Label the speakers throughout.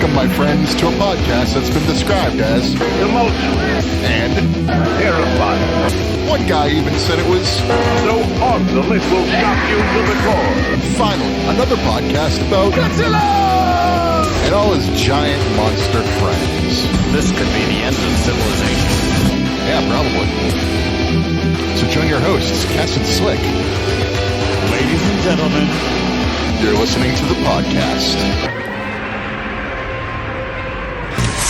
Speaker 1: Welcome, my friends, to a podcast that's been described as
Speaker 2: emotional
Speaker 1: and
Speaker 2: terrifying.
Speaker 1: One guy even said it was
Speaker 2: So awesome it will shock you to the core.
Speaker 1: finally another podcast about Godzilla and all his giant monster friends.
Speaker 3: This could be the end of civilization.
Speaker 1: Yeah, probably. So join your hosts, KES and Slick.
Speaker 3: Ladies and gentlemen,
Speaker 1: You're listening to the podcast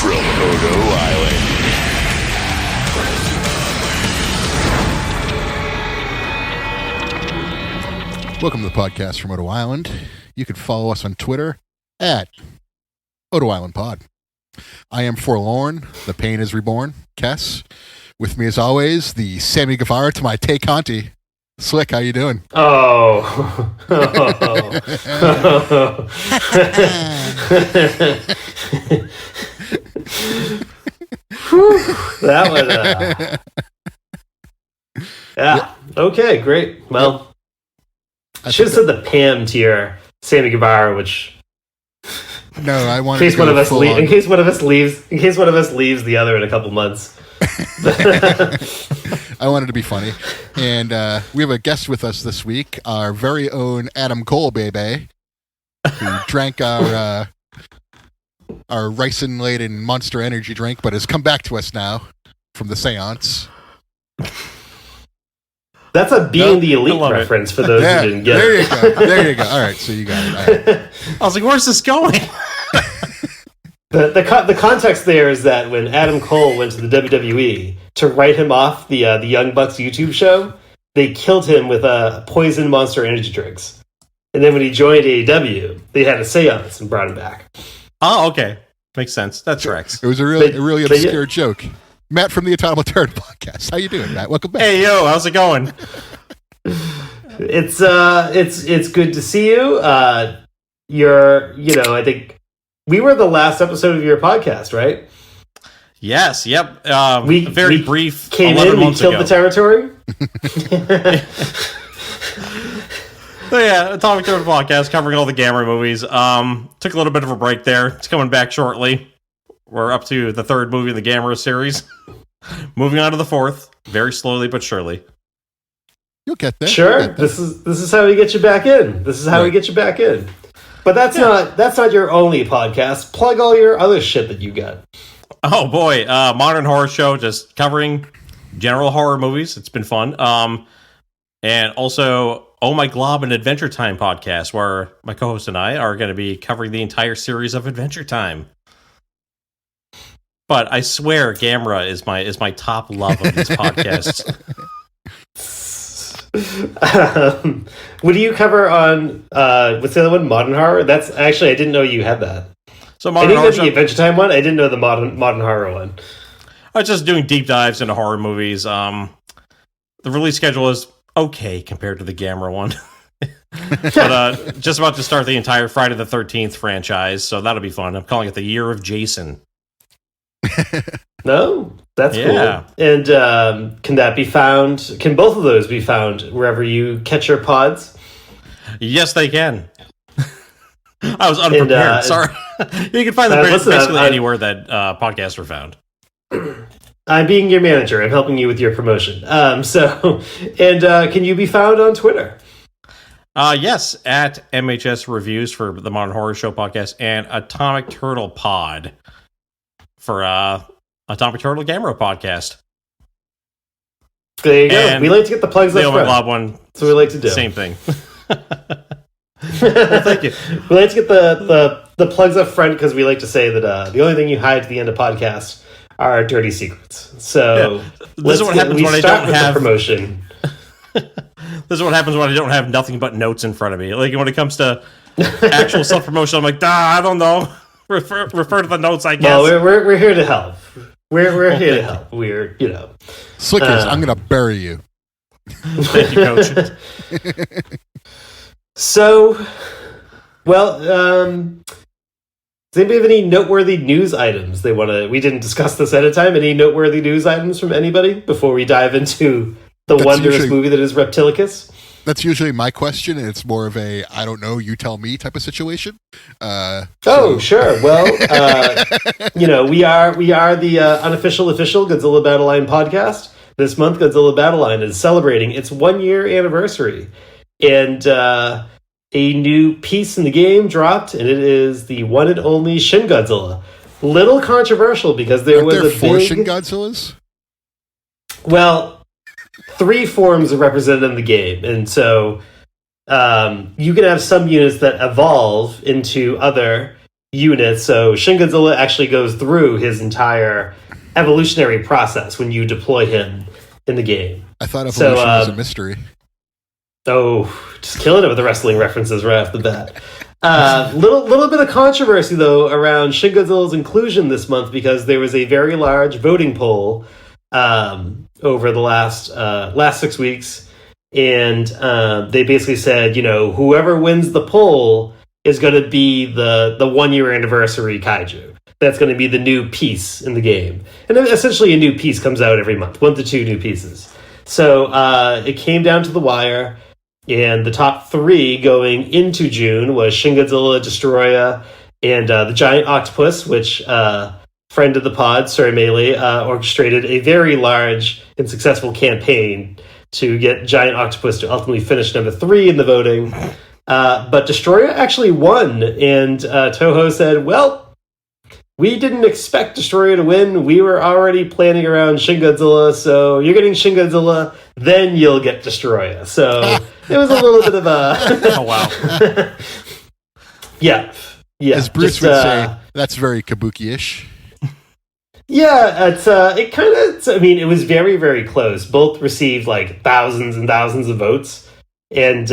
Speaker 1: from Odo Island. Welcome to the podcast from Odo Island. You can follow us on Twitter at Odo Island Pod. I am Forlorn. The pain is reborn. KES. With me as always, the Sammy Guevara to my Tay Conti. Slick, how you doing?
Speaker 4: Oh. That was yeah. Okay, great. Well, I should have said the Pam tier, Sammy Guevara, which
Speaker 1: No, I
Speaker 4: in
Speaker 1: wanted
Speaker 4: case
Speaker 1: to
Speaker 4: one
Speaker 1: go
Speaker 4: of us
Speaker 1: full on.
Speaker 4: in case one of us leaves the other in a couple months.
Speaker 1: I wanted to be funny. And we have a guest with us this week, our very own Adam Cole, baby, who drank our ricin-laden Monster Energy drink, but has come back to us now from the seance.
Speaker 4: That's a Being the
Speaker 3: I
Speaker 4: Elite
Speaker 3: love it.
Speaker 4: reference for those
Speaker 1: Yeah,
Speaker 4: who didn't get
Speaker 1: there
Speaker 4: it.
Speaker 1: you go. There you go. All right, so you got it. All right.
Speaker 3: I was like, where's this going?
Speaker 4: The context there is that when Adam Cole went to the WWE to write him off the Young Bucks YouTube show, they killed him with poison Monster Energy drinks. And then when he joined AEW, they had a seance and brought him back.
Speaker 3: Oh, okay. Makes sense. That tracks.
Speaker 1: It was a really obscure joke. Matt from the Autonomous Turd podcast. How you doing, Matt? Welcome back.
Speaker 3: Hey, yo, how's it going?
Speaker 4: It's good to see you. I think we were the last episode of your podcast, right?
Speaker 3: Yes, yep.
Speaker 4: We
Speaker 3: Brief.
Speaker 4: Came
Speaker 3: 11
Speaker 4: in, we
Speaker 3: months
Speaker 4: killed
Speaker 3: ago.
Speaker 4: the territory.
Speaker 3: So yeah, Atomic Turtle podcast covering all the Gamera movies. Took a little bit of a break there. It's coming back shortly. We're up to the third movie in the Gamera series. Moving on to the fourth, very slowly but surely.
Speaker 1: You'll get there.
Speaker 4: Sure,
Speaker 1: You'll get there.
Speaker 4: this is how we get you back in. This is how we get you back in. But that's not your only podcast. Plug all your other shit that you got.
Speaker 3: Oh boy, Modern Horror Show, just covering general horror movies. It's been fun. And also, Oh My Glob and Adventure Time podcast, where my co-host and I are going to be covering the entire series of Adventure Time. But I swear, Gamera is my top love of these podcasts.
Speaker 4: What do you cover on what's the other one? Modern Horror? That's actually I didn't know you had that.
Speaker 3: So
Speaker 4: I
Speaker 3: Modern
Speaker 4: didn't know
Speaker 3: Horror
Speaker 4: the
Speaker 3: Show,
Speaker 4: Adventure Time one. I didn't know the modern Horror one.
Speaker 3: I was just doing deep dives into horror movies. The release schedule is okay compared to the Gamera one. But just about to start the entire Friday the 13th franchise, so that'll be fun. I'm calling it the Year of Jason.
Speaker 4: No, that's
Speaker 3: Yeah.
Speaker 4: cool. And can that be found? Can both of those be found wherever you catch your pods?
Speaker 3: Yes, they can. I was unprepared. Sorry. You can find them basically anywhere that podcasts are found.
Speaker 4: I'm being your manager. I'm helping you with your promotion. Can you be found on Twitter?
Speaker 3: Yes, at MHS Reviews for the Modern Horror Show podcast and Atomic Turtle Pod for Atomic Turtle Gamera podcast.
Speaker 4: There you go.
Speaker 3: And
Speaker 4: We like to get the plugs
Speaker 3: The
Speaker 4: up
Speaker 3: Oh My
Speaker 4: front.
Speaker 3: Glob one,
Speaker 4: That's what we like to do.
Speaker 3: same thing. Well, thank you.
Speaker 4: We like to get the plugs up front because we like to say that the only thing you hide at the end of podcasts are dirty secrets. So
Speaker 3: This is what happens when I
Speaker 4: start
Speaker 3: don't
Speaker 4: with
Speaker 3: have
Speaker 4: the promotion.
Speaker 3: This is what happens when I don't have nothing but notes in front of me. Like when it comes to actual self promotion, I'm like, I don't know. Refer to the notes, I guess.
Speaker 4: Well, we're here to help. We're here to help. We're
Speaker 1: Slickers, I'm going to bury you.
Speaker 3: Thank you, Coach.
Speaker 4: So, well, does anybody have any noteworthy news items they want to? We didn't discuss this at a time. Any noteworthy news items from anybody before we dive into the
Speaker 1: That's
Speaker 4: wondrous
Speaker 1: usually-
Speaker 4: movie that is Reptilicus?
Speaker 1: That's usually my question, and it's more of a I don't know, you tell me type of situation.
Speaker 4: Sure. Well, we are the unofficial official Godzilla Battle Line podcast. This month, Godzilla Battle Line is celebrating its 1-year anniversary, and a new piece in the game dropped, and it is the one and only Shin Godzilla. Little controversial because there was a
Speaker 1: four
Speaker 4: big
Speaker 1: Shin Godzillas.
Speaker 4: Well, 3 forms are represented in the game, and so you can have some units that evolve into other units. So Shin Godzilla actually goes through his entire evolutionary process when you deploy him in the game.
Speaker 1: I thought evolution was a mystery.
Speaker 4: Oh, just killing it with the wrestling references right off the bat. Little bit of controversy though around Shin Godzilla's inclusion this month because there was a very large voting poll over the last 6 weeks, and they basically said, whoever wins the poll is going to be the 1-year anniversary kaiju. That's going to be the new piece in the game, and essentially a new piece comes out every month, 1 to 2 new pieces. So it came down to the wire, and the top 3 going into June was Shin Godzilla, Destroya, and the Giant Octopus, which friend of the pod, Sorry Melee, orchestrated a very large and successful campaign to get Giant Octopus to ultimately finish number 3 in the voting. But Destroya actually won, and Toho said, well, we didn't expect Destroya to win. We were already planning around Shin Godzilla, so you're getting Shin Godzilla, then you'll get Destroya. So it was a little bit of a...
Speaker 3: Oh, wow.
Speaker 4: Yeah.
Speaker 1: As Bruce would say, that's very kabuki-ish.
Speaker 4: Yeah, it was very, very close. Both received like thousands and thousands of votes. And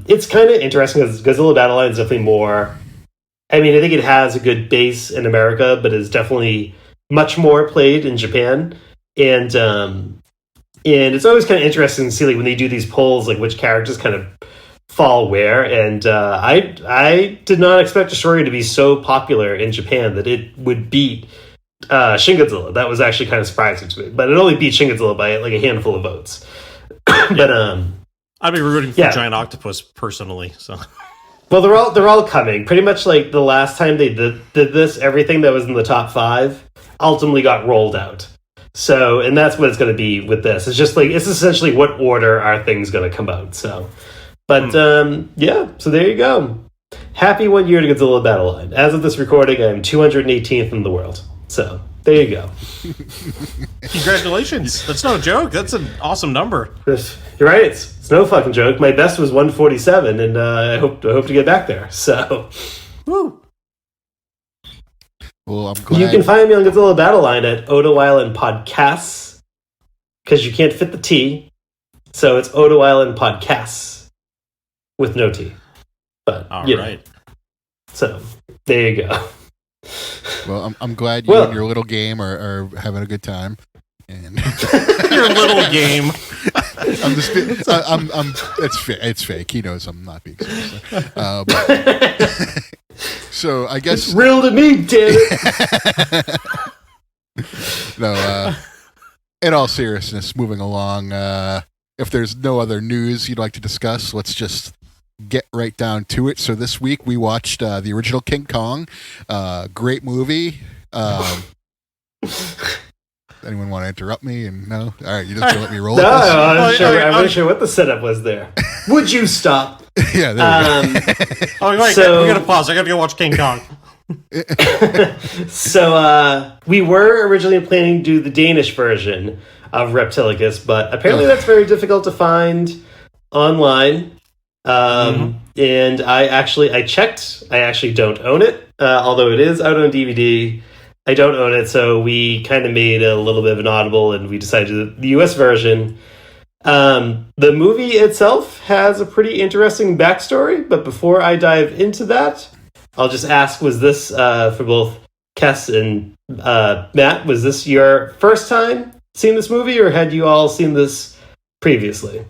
Speaker 4: it's kind of interesting because Godzilla Battle Line is definitely more... I think it has a good base in America, but is definitely much more played in Japan. And it's always kind of interesting to see like when they do these polls, like which characters kind of fall where. And I did not expect Destroyer to be so popular in Japan that it would beat Shin Godzilla. That was actually kind of surprising to me, but it only beat Shin Godzilla by like a handful of votes. But
Speaker 3: I'd be rooting for Giant Octopus personally. So,
Speaker 4: well, they're all coming. Pretty much like the last time they did this, everything that was in the top 5 ultimately got rolled out. So, and that's what it's going to be with this. It's just like it's essentially what order are things going to come out. So, but so there you go. Happy 1 year to Godzilla Battle Line. As of this recording, I'm 218th in the world. So there you go.
Speaker 3: Congratulations. That's no joke. That's an awesome number.
Speaker 4: You're right. It's no fucking joke. My best was 147, and I hope to get back there. So,
Speaker 3: woo.
Speaker 1: Well, I'm glad.
Speaker 4: You can find me on Godzilla Battle Line at Odo Island Podcasts because you can't fit the T. So it's Odo Island Podcasts with no T. But
Speaker 3: all right.
Speaker 4: So there you go.
Speaker 1: Well, I'm glad you and your little game are having a good time. And
Speaker 3: your little game.
Speaker 1: It's fake. He knows I'm not being serious. So I guess
Speaker 4: it's real to me, damn it.
Speaker 1: No, in all seriousness, moving along, if there's no other news you'd like to discuss, let's just get right down to it. So this week we watched the original King Kong. Great movie. Anyone want to interrupt me? And no? All right, you just gonna let me roll.
Speaker 4: No, I wasn't sure what the setup was there. Would you stop?
Speaker 1: Yeah, there we go.
Speaker 3: Wait, we gotta pause. I gotta go watch King Kong.
Speaker 4: So we were originally planning to do the Danish version of Reptilicus, but apparently that's very difficult to find online. And I checked. I actually don't own it, although it is out on DVD. I don't own it, so we kind of made a little bit of an audible, and we decided to do the US version. The movie itself has a pretty interesting backstory, but before I dive into that, I'll just ask, was this, for both KES and Matt, was this your first time seeing this movie, or had you all seen this previously?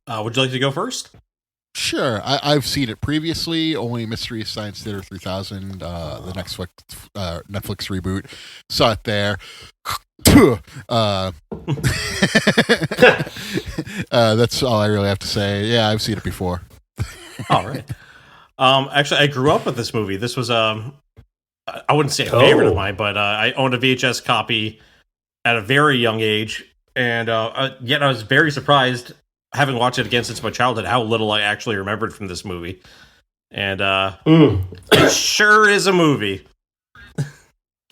Speaker 3: Would you like to go first?
Speaker 1: Sure. I've seen it previously, only Mystery Science Theater 3000, the next Netflix reboot. Saw it there. That's all I really have to say. Yeah, I've seen it before.
Speaker 3: All right. Actually, I grew up with this movie. This was I wouldn't say a favorite of mine, but I owned a VHS copy at a very young age, and yet I was very surprised, having watched it again since my childhood, how little I actually remembered from this movie. And it sure is a movie.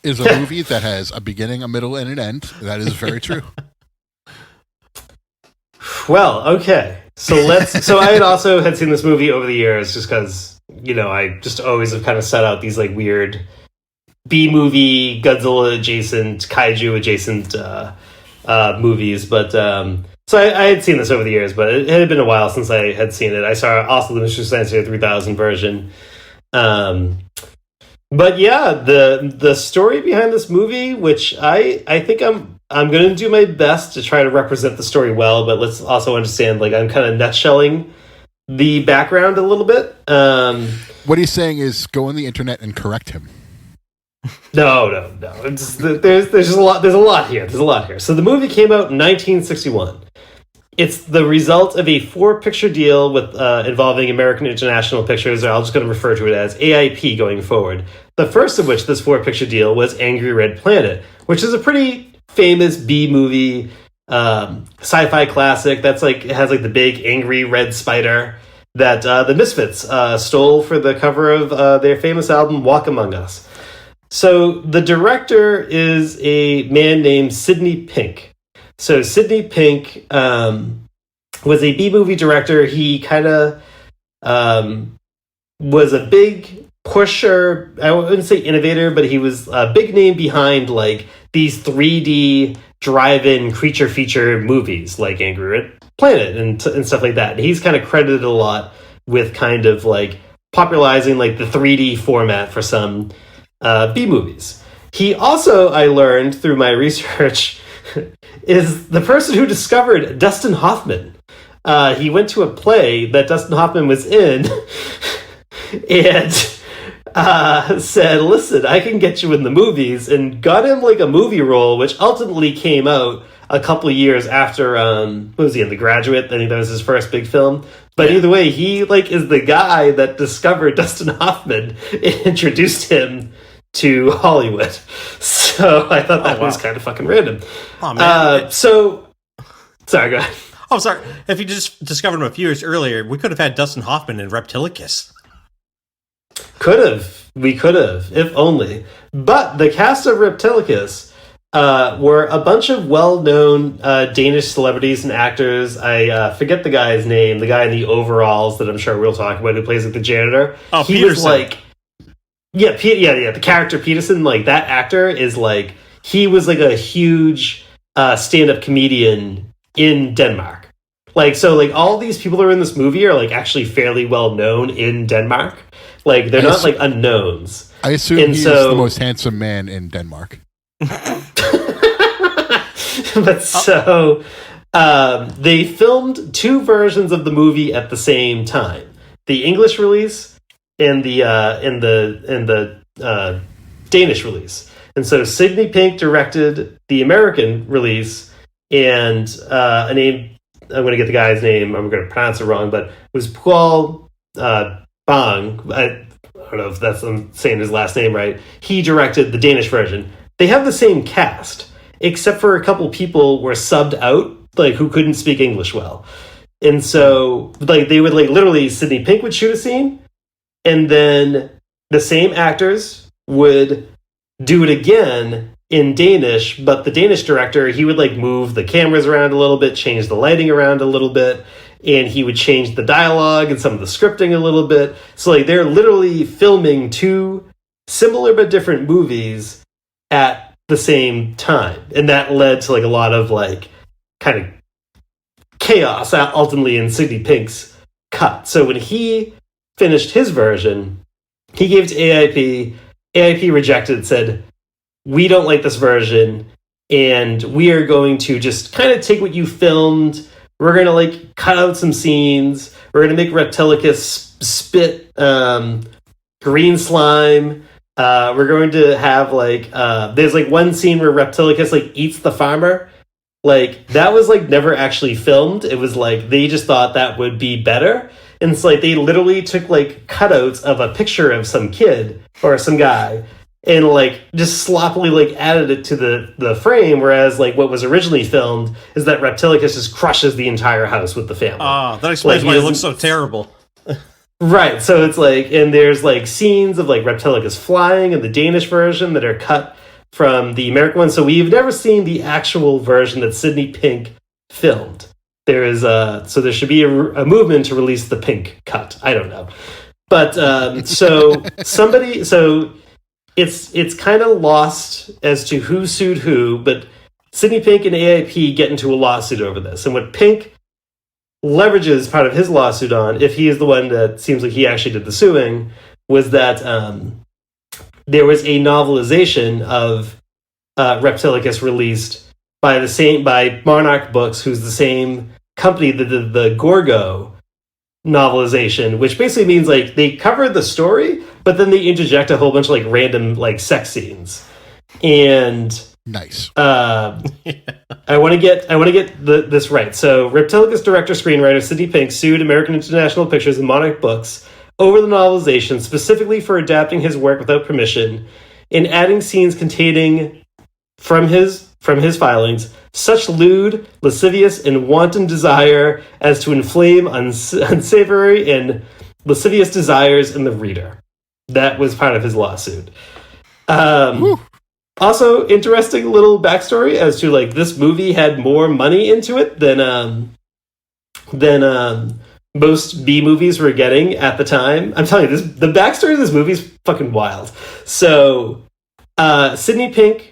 Speaker 1: Is a movie that has a beginning, a middle, and an end. That is very true.
Speaker 4: Well, okay. So I had also had seen this movie over the years, just because I just always have kind of set out these like weird B movie, Godzilla adjacent, kaiju adjacent movies. But so I had seen this over the years, but it had been a while since I had seen it. I saw also the Mystery Science Theater 3000 version. But yeah, the story behind this movie, which I think I'm going to do my best to try to represent the story well, but let's also understand, like, I'm kind of nutshelling the background a little bit.
Speaker 1: What he's saying is go on the internet and correct him.
Speaker 4: No. There's just a lot. There's a lot here. So the movie came out in 1961. It's the result of a 4-picture deal with involving American International Pictures, or I'm just going to refer to it as AIP going forward. The first of which, this 4-picture deal, was Angry Red Planet, which is a pretty famous B-movie sci-fi classic. That's like, it has like the big angry red spider that the Misfits stole for the cover of their famous album Walk Among Us. So the director is a man named Sidney Pink. So Sidney Pink was a B-movie director. He kind of was a big pusher. I wouldn't say innovator, but he was a big name behind like these 3D drive-in creature feature movies like Angry Red Planet and stuff like that. And he's kind of credited a lot with kind of like popularizing like the 3D format for some B-movies. He also, I learned through my research, is the person who discovered Dustin Hoffman. He went to a play that Dustin Hoffman was in and said, listen, I can get you in the movies, and got him like a movie role, which ultimately came out a couple of years after, what was he in, The Graduate? I think that was his first big film. But either way, he like is the guy that discovered Dustin Hoffman and introduced him to Hollywood. So I thought that was kind of fucking random.
Speaker 3: Oh, man.
Speaker 4: Sorry, go ahead.
Speaker 3: Oh, sorry. If you just discovered him a few years earlier, we could have had Dustin Hoffman in Reptilicus.
Speaker 4: We could have, if only. But the cast of Reptilicus were a bunch of well-known Danish celebrities and actors. I forget the guy's name, the guy in the overalls that I'm sure we'll talk about, who plays like the janitor.
Speaker 3: Oh,
Speaker 4: he
Speaker 3: Peterson.
Speaker 4: was like, the character Peterson, like that actor is like, he was like a huge stand-up comedian in Denmark. Like, so like all these people who are in this movie are like actually fairly well known in Denmark. Like they're not like unknowns.
Speaker 1: I assume he's the most handsome man in Denmark.
Speaker 4: But so they filmed 2 versions of the movie at the same time: the English release and the Danish release. And so Sidney Pink directed the American release, and a name, I'm going to get the guy's name, I'm going to pronounce it wrong, but it was Paul Bang. I don't know if I'm saying his last name right. He directed the Danish version. They have the same cast, except for a couple people were subbed out, like who couldn't speak English well. And so like they would like literally, Sidney Pink would shoot a scene, and then the same actors would do it again in Danish, but the Danish director, he would like move the cameras around a little bit, change the lighting around a little bit, and he would change the dialogue and some of the scripting a little bit. So like they're literally filming 2 similar but different movies at the same time. And that led to like a lot of like kind of chaos ultimately in Sidney Pink's cut. So when he finished his version, he gave it to AIP. AIP rejected, said, we don't like this version, and we are going to just kind of take what you filmed. We're going to like cut out some scenes. We're going to make Reptilicus spit green slime. We're going to have like there's like one scene where Reptilicus like eats the farmer. Like that was like never actually filmed. It was like they just thought that would be better. And it's like they literally took like cutouts of a picture of some kid or some guy and like just sloppily like added it to the frame, whereas like what was originally filmed is that Reptilicus just crushes the entire house with the family.
Speaker 3: That explains why it looks so terrible.
Speaker 4: Right, so it's like, and there's like scenes of like Reptilicus flying in the Danish version that are cut from the American one. So we've never seen the actual version that Sidney Pink filmed. There is so there should be a movement to release the Pink cut. I don't know, but so it's kind of lost as to who sued who. But Sidney Pink and AIP get into a lawsuit over this, and what Pink leverages part of his lawsuit on, if he is the one that seems like he actually did the suing, was that there was a novelization of Reptilicus released by Monarch Books, who's the same company that did the Gorgo novelization, which basically means like they covered the story, but then they interject a whole bunch of like random like sex scenes. And
Speaker 1: nice.
Speaker 4: I want to get this right. So Reptilicus director screenwriter Sidney Pink sued American International Pictures and Monarch Books over the novelization, specifically for adapting his work without permission and adding scenes containing from his filings such lewd, lascivious, and wanton desire as to inflame unsavory and lascivious desires in the reader. That was part of his lawsuit. Also, interesting little backstory as to like this movie had more money into it than most B movies were getting at the time. I'm telling you, the backstory of this movie is fucking wild. So, Sidney Pink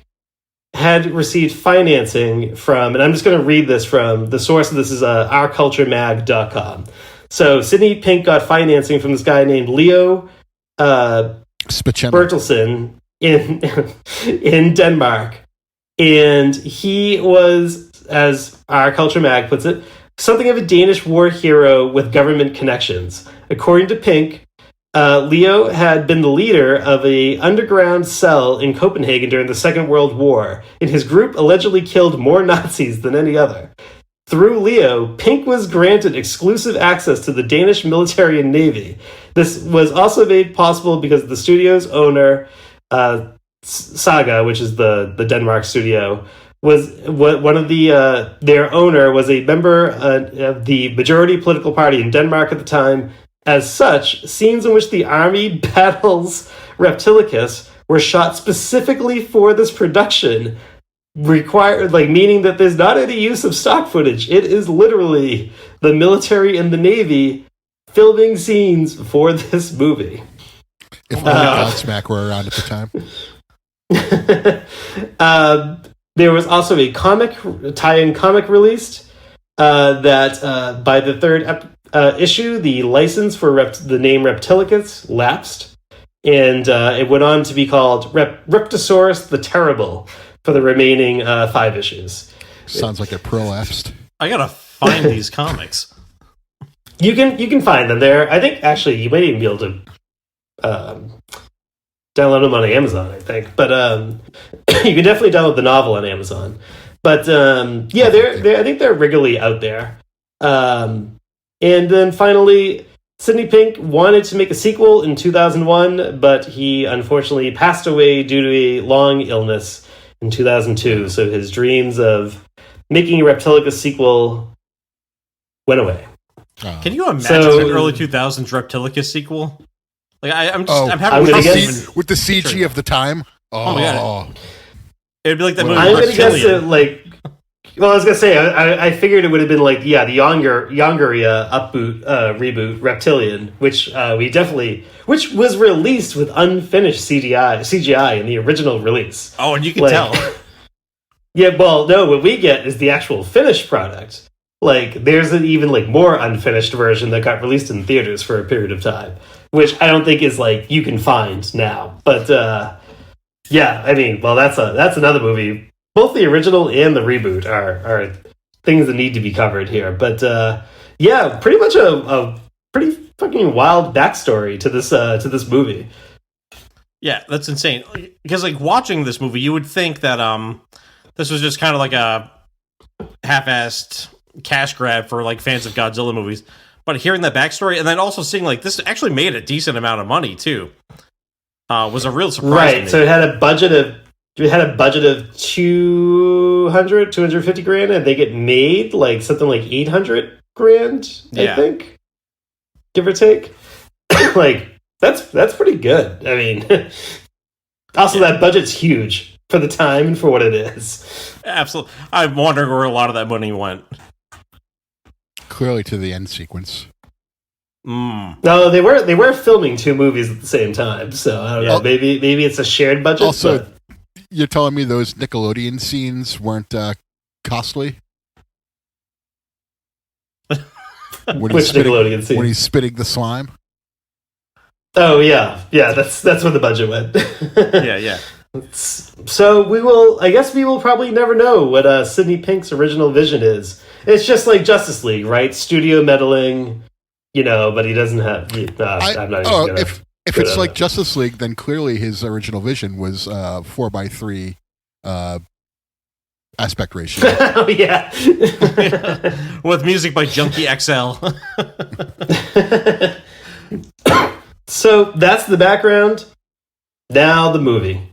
Speaker 4: had received financing from, and I'm just going to read this from the source of this is ourculturemag.com. So, Sidney Pink got financing from this guy named Leo Bertelsen in Denmark, and he was, as Our Culture Mag puts it, something of a Danish war hero with government connections. According to Pink, Leo had been the leader of a underground cell in Copenhagen during the Second World War, and his group allegedly killed more Nazis than any other. Through Leo, Pink was granted exclusive access to the Danish military and navy. This was also made possible because the studio's owner, Saga, which is the Denmark studio, was one of their owner was a member of the majority political party in Denmark at the time. As such, scenes in which the army battles Reptilicus were shot specifically for this production, meaning that there's not any use of stock footage. It is literally the military and the navy filming scenes for this movie.
Speaker 1: If only Godsmack were around at the
Speaker 4: time. There was also a tie-in comic released that by the third issue, the license for the name Reptilicus lapsed, and it went on to be called Reptosaurus the Terrible for the remaining 5 issues.
Speaker 1: Sounds like it prolapsed.
Speaker 3: I gotta find these comics.
Speaker 4: You can find them there. I think actually you might even be able to download them on Amazon, I think. But you can definitely download the novel on Amazon. But yeah, I think they're regularly out there. And then finally, Sidney Pink wanted to make a sequel in 2001, but he unfortunately passed away due to a long illness in 2002. So his dreams of making a Reptilicus sequel went away.
Speaker 3: Can you imagine an early 2000s Reptilicus sequel? Like I'm having
Speaker 1: with the CG of the time. Oh my God.
Speaker 3: It'd be like that movie.
Speaker 4: I'm gonna guess it like. Well, I was gonna say I figured it would have been like the Yongeria reboot Reptilian, which which was released with unfinished CGI in the original release.
Speaker 3: Oh, and you can tell.
Speaker 4: Yeah, well, no, what we get is the actual finished product. Like, there's an even like more unfinished version that got released in theaters for a period of time, which I don't think is like you can find now. But yeah, I mean, well, that's another movie. Both the original and the reboot are things that need to be covered here. But yeah, pretty much a pretty fucking wild backstory to this movie.
Speaker 3: Yeah, that's insane. Because like watching this movie, you would think that this was just kind of like a half-assed cash grab for like fans of Godzilla movies. But hearing that backstory and then also seeing like this actually made a decent amount of money too, was a real surprise.
Speaker 4: Right.
Speaker 3: To me.
Speaker 4: So it had a budget of 250 grand, and they get made like something like 800 grand.
Speaker 3: Yeah.
Speaker 4: I think, give or take. Like that's pretty good. I mean, also that budget's huge for the time and for what it is.
Speaker 3: Absolutely. I'm wondering where a lot of that money went.
Speaker 1: Clearly to the end sequence.
Speaker 4: No, they were filming 2 movies at the same time, so I don't know. Maybe it's a shared budget.
Speaker 1: Also, you're telling me those Nickelodeon scenes weren't costly?
Speaker 4: Which Nickelodeon scene?
Speaker 1: When he's spitting the slime?
Speaker 4: Oh yeah, that's where the budget went.
Speaker 3: Yeah.
Speaker 4: So I guess we will probably never know what Sidney Pink's original vision is. It's just like Justice League, right? Studio meddling, but he doesn't have. I'm not even gonna.
Speaker 1: If it's like Justice League, then clearly his original vision was 4:3 aspect ratio.
Speaker 4: Oh yeah.
Speaker 3: With music by Junkie XL.
Speaker 4: So that's the background. Now the movie.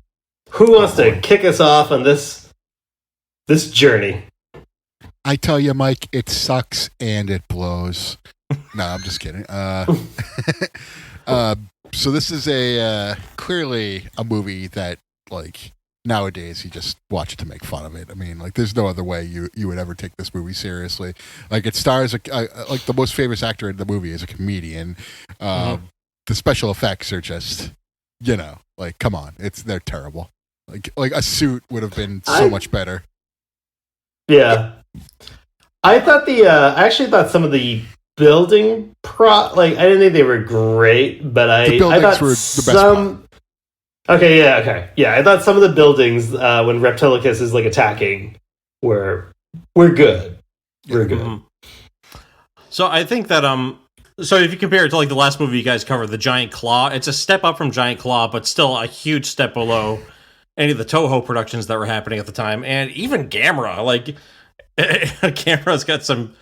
Speaker 4: Who wants to kick us off on this journey?
Speaker 1: I tell you, Mike, it sucks and it blows. No, I'm just kidding. So this is clearly a movie that, like, nowadays you just watch it to make fun of it. I mean, like, there's no other way you would ever take this movie seriously. Like, it stars like the most famous actor in the movie is a comedian. The special effects are just, like, come on, they're terrible. Like a suit would have been so much better.
Speaker 4: Yeah, I actually thought some of the building I didn't think they were great, but
Speaker 1: the buildings
Speaker 4: I thought
Speaker 1: were the best part.
Speaker 4: Okay. I thought some of the buildings when Reptilicus is like attacking were good. We're good.
Speaker 3: Mm-hmm. So I think that so if you compare it to like the last movie you guys covered, The Giant Claw, it's a step up from Giant Claw, but still a huge step below any of the Toho productions that were happening at the time, and even Gamera. Like, Gamera's got some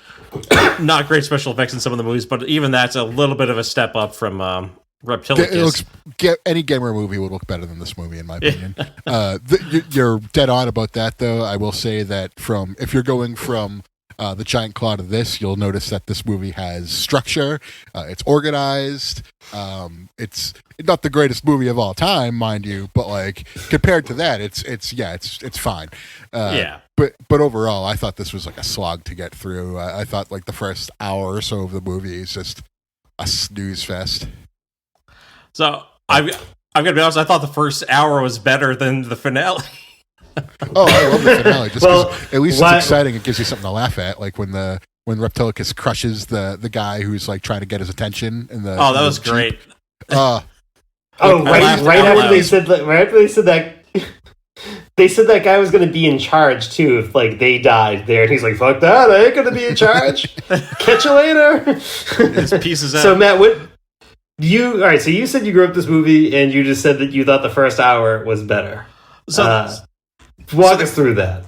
Speaker 3: not great special effects in some of the movies, but even that's a little bit of a step up from Reptilicus.
Speaker 1: Any Gamera movie would look better than this movie, in my opinion. You're dead on about that, though. I will say that if you're going from The Giant Claw to this, you'll notice that this movie has structure. It's organized. It's not the greatest movie of all time, mind you, but like compared to that, it's fine.
Speaker 3: Yeah.
Speaker 1: But overall, I thought this was like a slog to get through. I thought like the first hour or so of the movie is just a snooze fest.
Speaker 3: So I've got to be honest. I thought the first hour was better than the finale.
Speaker 1: Oh, I love the finale. Just 'cause at least it's exciting. It gives you something to laugh at, like when Reptilicus crushes the guy who's like trying to get his attention.
Speaker 3: That was great.
Speaker 4: Right after they said that. They said that guy was going to be in charge too if like they died there, and he's like, "Fuck that! I ain't going to be in charge. Catch you later."
Speaker 3: His pieces out.
Speaker 4: So Matt, all right? So you said you grew up this movie, and you just said that you thought the first hour was better. So walk us through that.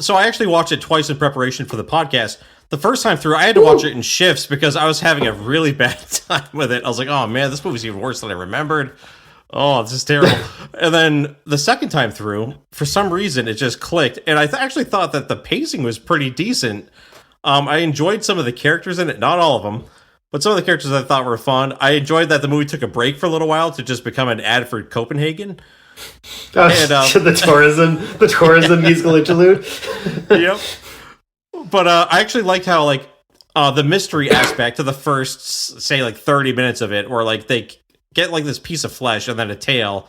Speaker 3: So I actually watched it twice in preparation for the podcast. The first time through, I had to watch it in shifts because I was having a really bad time with it. I was like, "Oh man, this movie's even worse than I remembered. Oh, this is terrible." And then the second time through, for some reason, it just clicked. And I actually thought that the pacing was pretty decent. I enjoyed some of the characters in it, not all of them, but some of the characters I thought were fun. I enjoyed that the movie took a break for a little while to just become an ad for Copenhagen.
Speaker 4: The tourism musical interlude.
Speaker 3: Yep. But I actually liked how like the mystery aspect to the first, say, like 30 minutes of it, where like they get like this piece of flesh and then a tail,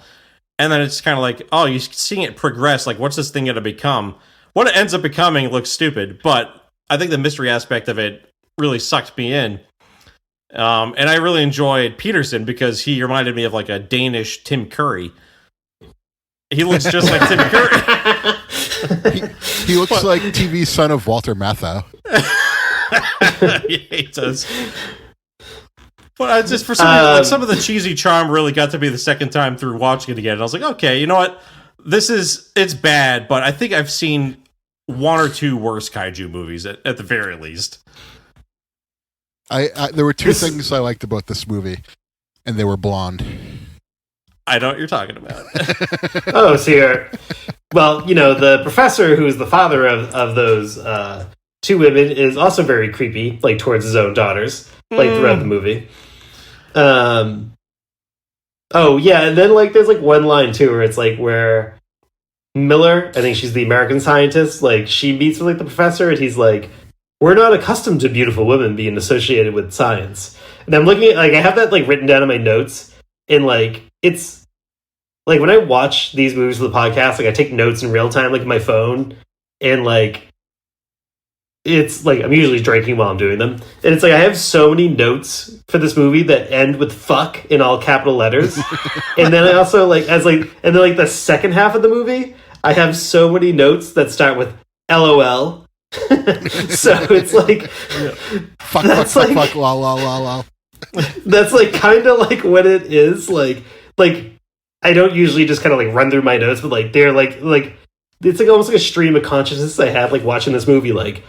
Speaker 3: and then it's kind of like, oh, you're seeing it progress. Like, what's this thing going to become? What it ends up becoming looks stupid, but I think the mystery aspect of it really sucked me in. And I really enjoyed Peterson because he reminded me of like a Danish Tim Curry. He looks just like Tim Curry.
Speaker 1: he looks like TV son of Walter Matthau.
Speaker 3: Yeah, he does. But I just for some reason, like some of the cheesy charm really got to me the second time through watching it again. And I was like, okay, you know what? It's bad, but I think I've seen one or two worse kaiju movies at the very least.
Speaker 1: There were two things I liked about this movie, and they were blonde.
Speaker 3: I know what you're talking about.
Speaker 4: Oh, so well, the professor who's the father of those two women is also very creepy, like towards his own daughters, like throughout the movie. Oh yeah, and then like there's like one line too where it's like where Miller, I think she's the American scientist, like she meets with like the professor and he's like, we're not accustomed to beautiful women being associated with science. And I'm looking at like I have that like written down in my notes, and like it's like when I watch these movies for the podcast, like I take notes in real time, like my phone, and like it's like I'm usually drinking while I'm doing them, and it's like I have so many notes for this movie that end with "fuck" in all capital letters, and then I also like and then like the second half of the movie, I have so many notes that start with "LOL." So it's like
Speaker 1: fuck, lol.
Speaker 4: That's like kind of like what it is. Like I don't usually just kind of like run through my notes, but like they're like it's like almost like a stream of consciousness I had like watching this movie. Like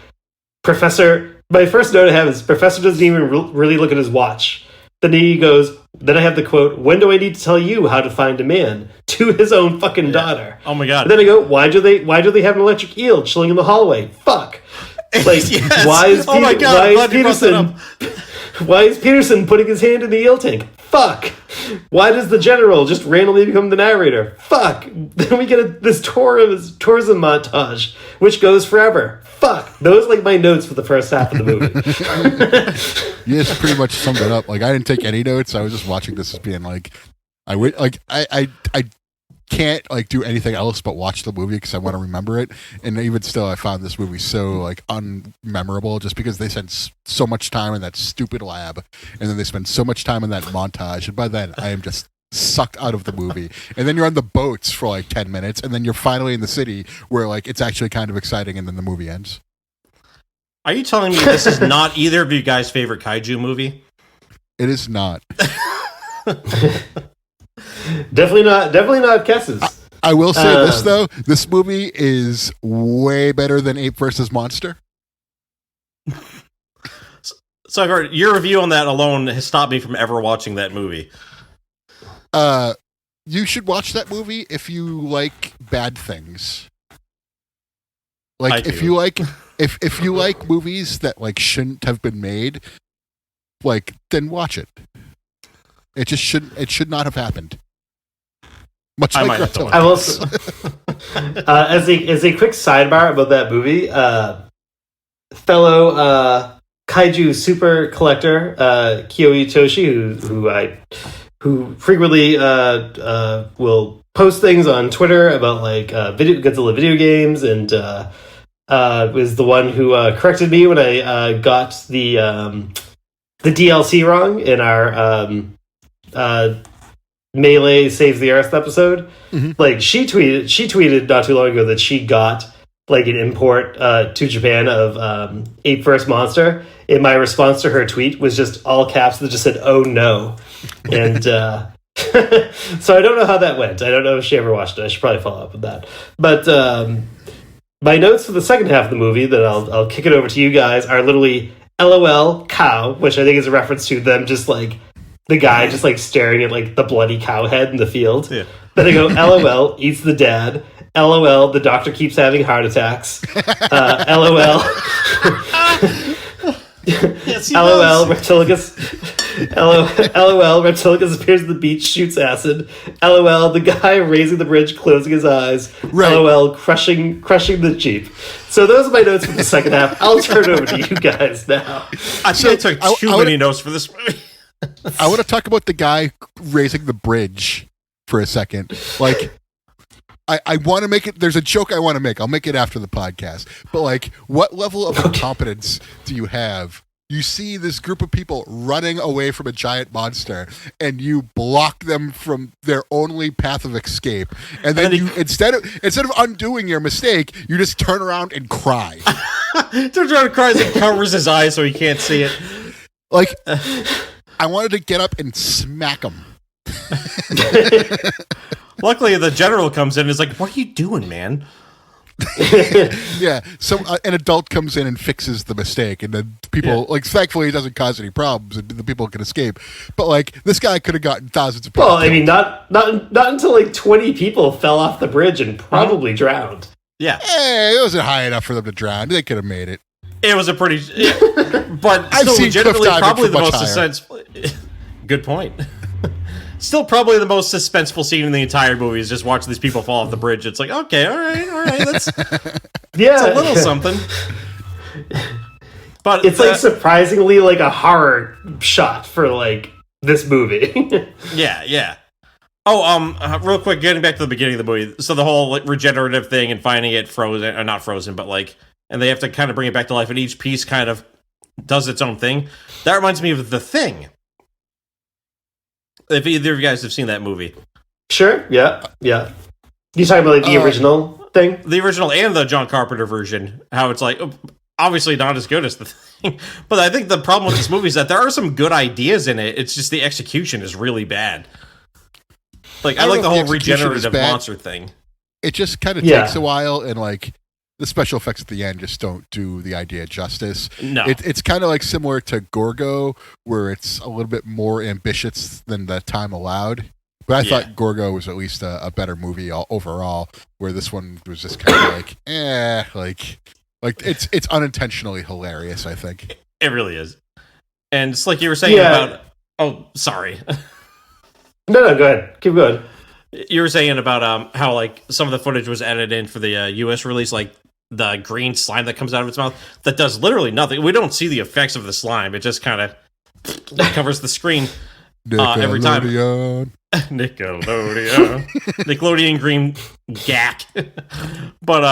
Speaker 4: my first note I have is Professor doesn't even really look at his watch. Then he goes, then I have the quote, when do I need to tell you how to find a man? To his own fucking daughter.
Speaker 3: Oh my god.
Speaker 4: And then I go, why do they have an electric eel chilling in the hallway? Fuck. Like,
Speaker 3: yes.
Speaker 4: why is
Speaker 3: Peterson?
Speaker 4: Why is Peterson putting his hand in the eel tank? Fuck. Why does the general just randomly become the narrator? Fuck. Then we get this tourism montage, which goes forever. Fuck. Those are like my notes for the first half of the movie.
Speaker 1: You just pretty much summed it up. Like I didn't take any notes. I was just watching this as being like, I can't like do anything else but watch the movie because I want to remember it. And even still, I found this movie so like unmemorable just because they spent so much time in that stupid lab, and then they spend so much time in that montage, and by then I am just sucked out of the movie. And then you're on the boats for like 10 minutes, and then you're finally in the city where like it's actually kind of exciting, and then the movie ends.
Speaker 3: Are you telling me this is not either of you guys' favorite kaiju movie?
Speaker 1: It is not.
Speaker 4: Definitely not KES's.
Speaker 1: I will say this though, this movie is way better than Ape vs. Monster.
Speaker 3: So I've heard your review on that alone has stopped me from ever watching that movie.
Speaker 1: You should watch that movie if you like bad things. Like if you like movies that like shouldn't have been made, like then watch it. It just shouldn't. It should not have happened. Much like Reptilicus.
Speaker 4: I will. As a quick sidebar about that movie, fellow kaiju super collector Kyo Itoshi, who frequently will post things on Twitter about like Godzilla video games, and was the one who corrected me when I got the DLC wrong in our Melee Saves the Earth episode. Mm-hmm. Like she tweeted not too long ago that she got like an import to Japan of Ape vs. Monster, and my response to her tweet was just all caps that just said "Oh no," and so I don't know how that went. I don't know if she ever watched it. I should probably follow up with that. But my notes for the second half of the movie, that I'll kick it over to you guys, are literally LOL cow, which I think is a reference to them just like the guy just like staring at like the bloody cow head in the field. Yeah. Then I go LOL eats the dad. LOL the doctor keeps having heart attacks. LOL.
Speaker 3: Yes,
Speaker 4: LOL Reptilicus. LOL Reptilicus appears at the beach, shoots acid. LOL the guy raising the bridge, closing his eyes. Right. LOL crushing the Jeep. So those are my notes for the second half. I'll turn it over to you guys now.
Speaker 3: I think I took too many notes for this movie.
Speaker 1: I want to talk about the guy raising the bridge for a second. Like, I want to make it. There's a joke I want to make. I'll make it after the podcast. But like, what level of incompetence do you have? You see this group of people running away from a giant monster, and you block them from their only path of escape. And then you instead of undoing your mistake, you just turn around and cry.
Speaker 3: Turns around and cries and covers his eyes so he can't see it.
Speaker 1: Like, I wanted to get up and smack him.
Speaker 3: Luckily, the general comes in and is like, "What are you doing, man?"
Speaker 1: Yeah, so an adult comes in and fixes the mistake, and then people thankfully it doesn't cause any problems, and the people can escape. But like this guy could have gotten thousands of people.
Speaker 4: Well, I mean, not until like 20 people fell off the bridge and probably drowned.
Speaker 3: Yeah,
Speaker 1: it wasn't high enough for them to drown. They could have made it.
Speaker 3: It was a pretty, but
Speaker 1: I've
Speaker 3: still
Speaker 1: seen
Speaker 3: legitimately
Speaker 1: cliff diving
Speaker 3: probably
Speaker 1: for
Speaker 3: the
Speaker 1: much
Speaker 3: most
Speaker 1: higher.
Speaker 3: suspenseful. Good point. Still, probably the most suspenseful scene in the entire movie is just watching these people fall off the bridge. It's like, okay, all right, that's a little something. But
Speaker 4: it's like surprisingly like a horror shot for like this movie.
Speaker 3: Yeah. Oh, real quick, getting back to the beginning of the movie. So the whole like, regenerative thing and finding it frozen, or not frozen, but like, and they have to kind of bring it back to life, and each piece kind of does its own thing. That reminds me of The Thing. If either of you guys have seen that movie.
Speaker 4: Sure, yeah. You talking about like the original thing?
Speaker 3: The original and the John Carpenter version. How it's like, obviously not as good as The Thing. But I think the problem with this movie is that there are some good ideas in it. It's just the execution is really bad. Like, I like the whole regenerative monster thing.
Speaker 1: It just kind of takes a while, and like the special effects at the end just don't do the idea justice.
Speaker 3: No.
Speaker 1: It's kind of like similar to Gorgo, where it's a little bit more ambitious than the time allowed. But I thought Gorgo was at least a better movie overall, where this one was just kind of like, it's unintentionally hilarious, I think.
Speaker 3: It really is. And it's like you were saying about... Oh, sorry.
Speaker 4: No, go ahead. Keep going.
Speaker 3: You were saying about how like some of the footage was edited in for the U.S. release, like the green slime that comes out of its mouth that does literally nothing. We don't see the effects of the slime. It just kind of covers the scrine every time. Nickelodeon green gack. But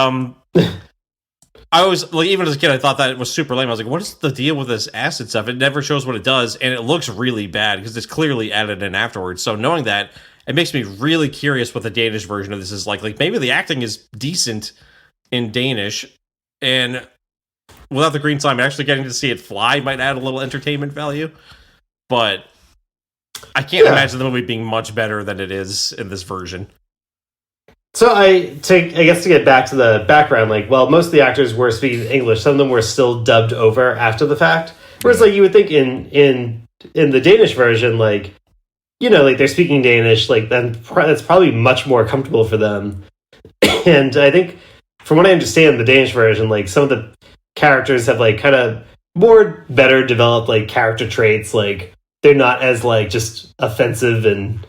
Speaker 3: I was like, even as a kid, I thought that it was super lame. I was like, what is the deal with this acid stuff? It never shows what it does, and it looks really bad because it's clearly added in afterwards. So knowing that, it makes me really curious what the Danish version of this is like. Like, maybe the acting is decent in Danish, and without the green slime, actually getting to see it fly might add a little entertainment value. But I can't imagine the movie being much better than it is in this version.
Speaker 4: So I guess to get back to the background, like, well, most of the actors were speaking English. Some of them were still dubbed over after the fact. Whereas, like, you would think in the Danish version, like, you know, like, they're speaking Danish, like, then that's probably much more comfortable for them. And I think, from what I understand, the Danish version, like, some of the characters have, like, kind of more better developed, like, character traits. Like, they're not as, like, just offensive and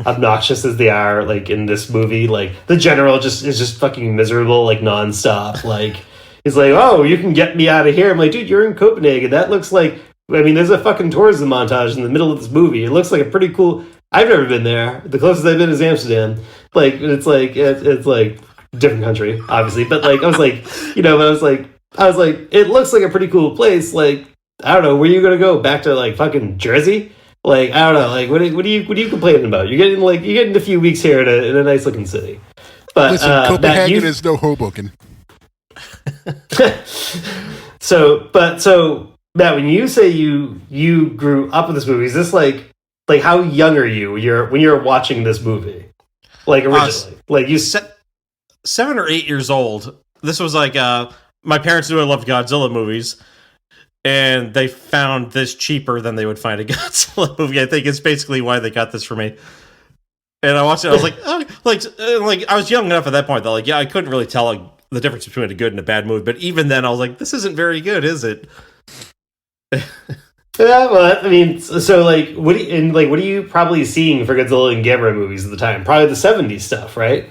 Speaker 4: obnoxious as they are, like, in this movie. Like, the general is just fucking miserable, like, nonstop. Like, he's like, oh, you can get me out of here. I'm like, dude, you're in Copenhagen. That looks like... I mean, there's a fucking tourism montage in the middle of this movie. It looks like a pretty cool... I've never been there. The closest I've been is Amsterdam. Like, it's like different country, obviously. But like, I was like, you know, but I was like, it looks like a pretty cool place. Like, I don't know, where are you gonna go? Back to like fucking Jersey? Like, I don't know. Like, what are you complaining about? You're getting a few weeks here in a nice looking city. But
Speaker 1: listen, Copenhagen is no Hoboken.
Speaker 4: So Matt, when you say you grew up with this movie, is this like how young are you when you're watching this movie? Like originally, like you
Speaker 3: 7 or 8 years old. This was like my parents knew I loved Godzilla movies, and they found this cheaper than they would find a Godzilla movie. I think it's basically why they got this for me. And I watched it. I was like, oh, like I was young enough at that point that like, yeah, I couldn't really tell like, the difference between a good and a bad movie. But even then, I was like, this isn't very good, is it?
Speaker 4: Yeah, well, I mean, so like, what are you probably seeing for Godzilla and Gamera movies at the time? Probably the '70s stuff, right?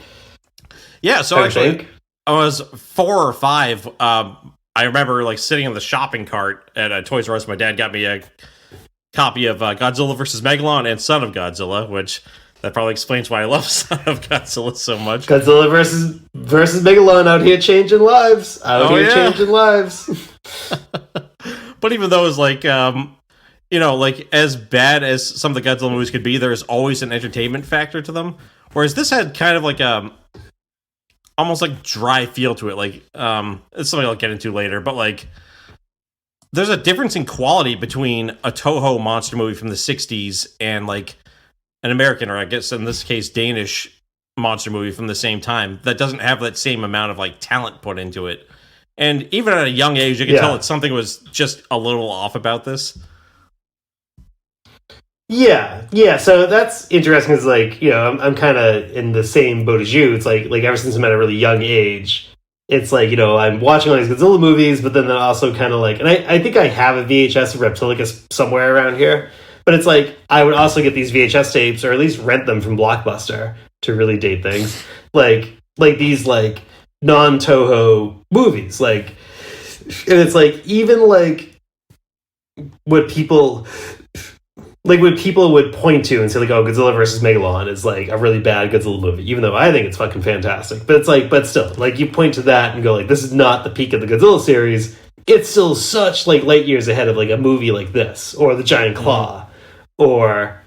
Speaker 3: Yeah. So actually, I was 4 or 5. I remember like sitting in the shopping cart at a Toys R Us. My dad got me a copy of Godzilla vs. Megalon and Son of Godzilla, which that probably explains why I love Son of Godzilla so much.
Speaker 4: Godzilla versus Megalon out here changing lives. Changing lives.
Speaker 3: But even though it's like, you know, like as bad as some of the Godzilla movies could be, there's always an entertainment factor to them. Whereas this had kind of like almost like dry feel to it. Like, it's something I'll get into later, but like, there's a difference in quality between a Toho monster movie from the 60s and like an American, or I guess in this case Danish monster movie from the same time that doesn't have that same amount of like talent put into it. And even at a young age, you can tell that something was just a little off about this.
Speaker 4: Yeah. So that's interesting. Is like, I'm kind of in the same boat as you. It's like ever since I'm at a really young age, it's like, I'm watching all these Godzilla movies, but then also kind of like, and I think I have a VHS of Reptilicus somewhere around here, but it's like I would also get these VHS tapes or at least rent them from Blockbuster to really date things, like these like non-Toho movies, like, and it's like even like what people would point to and say like, oh, Godzilla versus Megalon is like a really bad Godzilla movie, even though I think it's fucking fantastic. But it's like, but still, like you point to that and go like, this is not the peak of the Godzilla series. It's still such like light years ahead of like a movie like this or The Giant Claw or,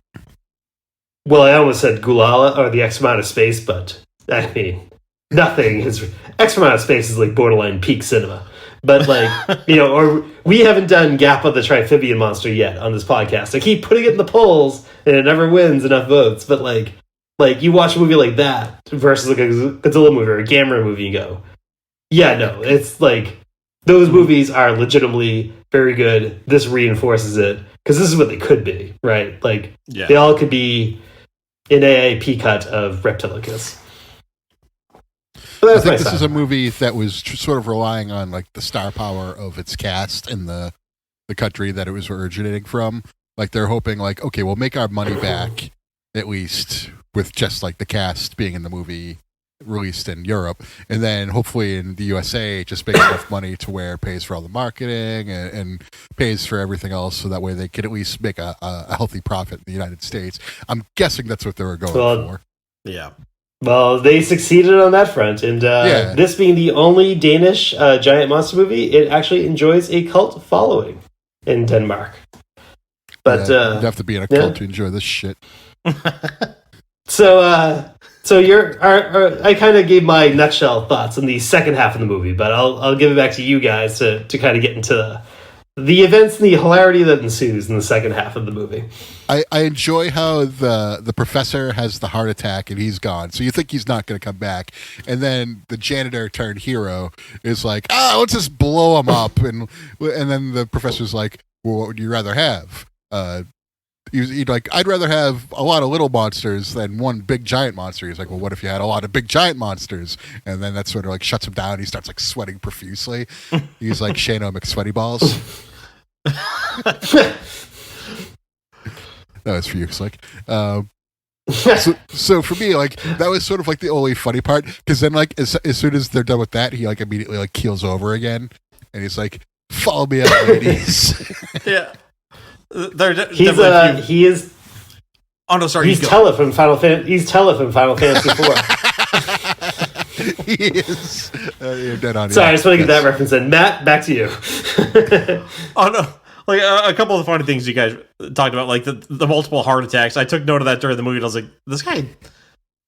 Speaker 4: well, I almost said Gulala or The X from Outer Space, but I mean, nothing is X from Outer Space is like borderline peak cinema. But like, or we haven't done Gappa the Triphibian Monster yet on this podcast. I keep putting it in the polls and it never wins enough votes. But like you watch a movie like that versus like a Godzilla movie or a Gamera movie and go, yeah, no, it's like those movies are legitimately very good. This reinforces it because this is what they could be, right? Like they all could be an AAP cut of Reptilicus.
Speaker 1: I think this is a movie that was sort of relying on like the star power of its cast in the country that it was originating from. Like they're hoping like, okay, we'll make our money back at least with just like the cast being in the movie released in Europe, and then hopefully in the USA just make enough money to where it pays for all the marketing and pays for everything else, so that way they can at least make a healthy profit in the United States. I'm guessing that's what they were going for.
Speaker 3: Yeah.
Speaker 4: Well, they succeeded on that front, and this being the only Danish giant monster movie, it actually enjoys a cult following in Denmark. But
Speaker 1: you'd have to be in a cult to enjoy this shit.
Speaker 4: So I kind of gave my nutshell thoughts on the second half of the movie, but I'll give it back to you guys to kind of get into the events and the hilarity that ensues in the second half of the movie.
Speaker 1: I enjoy how the professor has the heart attack and he's gone. So you think he's not going to come back. And then the janitor turned hero is like, let's just blow him up. And then the professor's like, well, what would you rather have? He'd like, I'd rather have a lot of little monsters than one big giant monster. He's like, well, what if you had a lot of big giant monsters? And then that sort of like shuts him down. He starts like sweating profusely. He's like Shano McSweaty Balls. That was for you, Slick. So for me, like that was sort of like the only funny part, because then like as soon as they're done with that, he like immediately like keels over again, and he's like, "Follow me up, ladies."
Speaker 3: Yeah,
Speaker 4: he is.
Speaker 3: Oh no, sorry.
Speaker 4: He's Tele from Final Fantasy. He's Tele from Final Fantasy IV.
Speaker 1: He is. You're dead on.
Speaker 4: Sorry, I just want to get that reference in. Matt, back to you.
Speaker 3: Oh no. Like a couple of the funny things you guys talked about, like the multiple heart attacks. I took note of that during the movie. And I was like, this guy,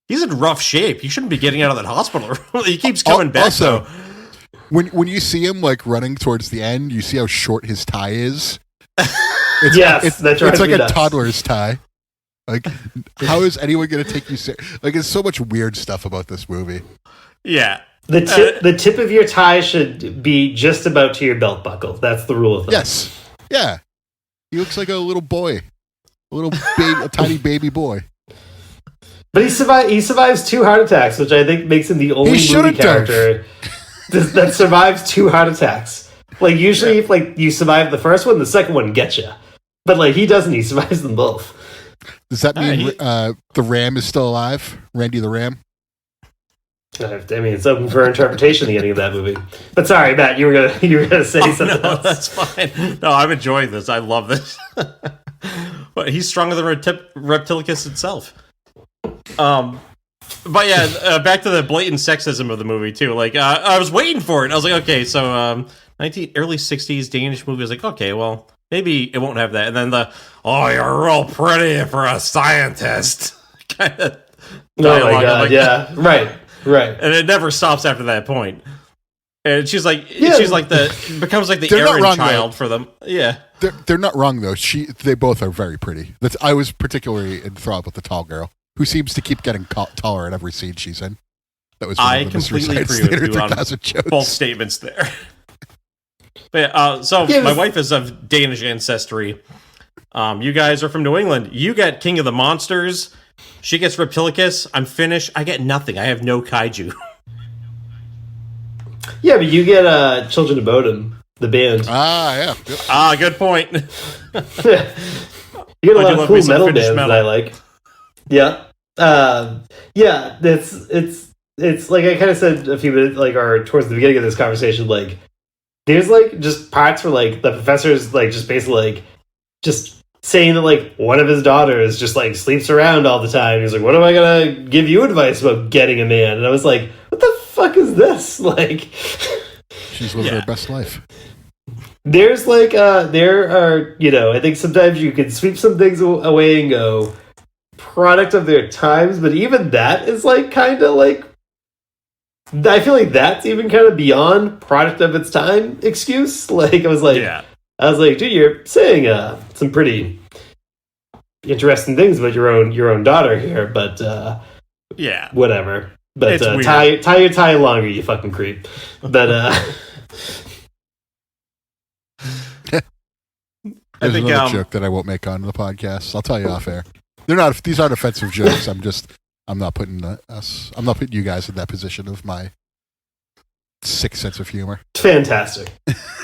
Speaker 3: he's in rough shape. He shouldn't be getting out of that hospital room. He keeps coming back.
Speaker 1: Also, when you see him like running towards the end, you see how short his tie is. It's like a toddler's tie. Like, how is anyone going to take you serious? Like, there's so much weird stuff about this movie.
Speaker 3: Yeah.
Speaker 4: The tip of your tie should be just about to your belt buckle. That's the rule of thumb.
Speaker 1: Yes. Yeah. He looks like a little boy. A tiny baby boy.
Speaker 4: But he survives 2 heart attacks, which I think makes him the only movie character that survives 2 heart attacks. Like, usually if like you survive the first one, the second one gets you. But like he doesn't, he survives them both.
Speaker 1: Does that mean the Ram is still alive? Randy the Ram?
Speaker 4: I mean, it's open for interpretation, the ending of that movie. But sorry, Matt, you were gonna say something else.
Speaker 3: That's fine. No, I'm enjoying this. I love this. But he's stronger than Reptilicus itself. But yeah, back to the blatant sexism of the movie too. Like, I was waiting for it. I was like, okay, so early '60s Danish movie. I was like, okay, well, maybe it won't have that. And then you're real pretty for a scientist kind of dialogue.
Speaker 4: Oh my god, yeah, right.
Speaker 3: And it never stops after that point. And she's like becomes like the
Speaker 1: They're not
Speaker 3: Aaron
Speaker 1: wrong,
Speaker 3: child
Speaker 1: though.
Speaker 3: for them. Yeah.
Speaker 1: They're not wrong though. They both are very pretty. I was particularly enthralled with the tall girl who seems to keep getting taller in every scene she's in. That was one
Speaker 3: I
Speaker 1: of the Mystery
Speaker 3: completely
Speaker 1: Science
Speaker 3: agree with
Speaker 1: Theater
Speaker 3: you on
Speaker 1: 3000 jokes.
Speaker 3: both statements there. But my wife is of Danish ancestry. You guys are from New England. You get King of the Monsters. She gets Reptilicus. I'm Finnish. I get nothing. I have no kaiju.
Speaker 4: Yeah, but you get Children of Bodom, the band.
Speaker 1: Yeah. Yep.
Speaker 3: Good point.
Speaker 4: You get a lot of cool metal bands that I like. Yeah. Yeah, it's like I kind of said a few minutes, like, or towards the beginning of this conversation, like, there's, like, just parts where, like, the professor's, like, just basically, like, just saying that, like, one of his daughters just, like, sleeps around all the time. He's like, what am I gonna give you advice about getting a man? And I was like, what the fuck is this? Like,
Speaker 1: She's living her best life.
Speaker 4: there's, like, there are, I think sometimes you can sweep some things away and go, product of their times, but even that is, like, kind of, like, I feel like that's even kind of beyond product of its time excuse. Like, I was like, dude, you're saying some pretty interesting things about your own daughter here, but whatever. But tie your tie longer, you fucking creep. But
Speaker 1: There's another joke that I won't make on the podcast. I'll tell you off air. These aren't offensive jokes. I'm not putting you guys in that position of my sick sense of humor.
Speaker 4: Fantastic.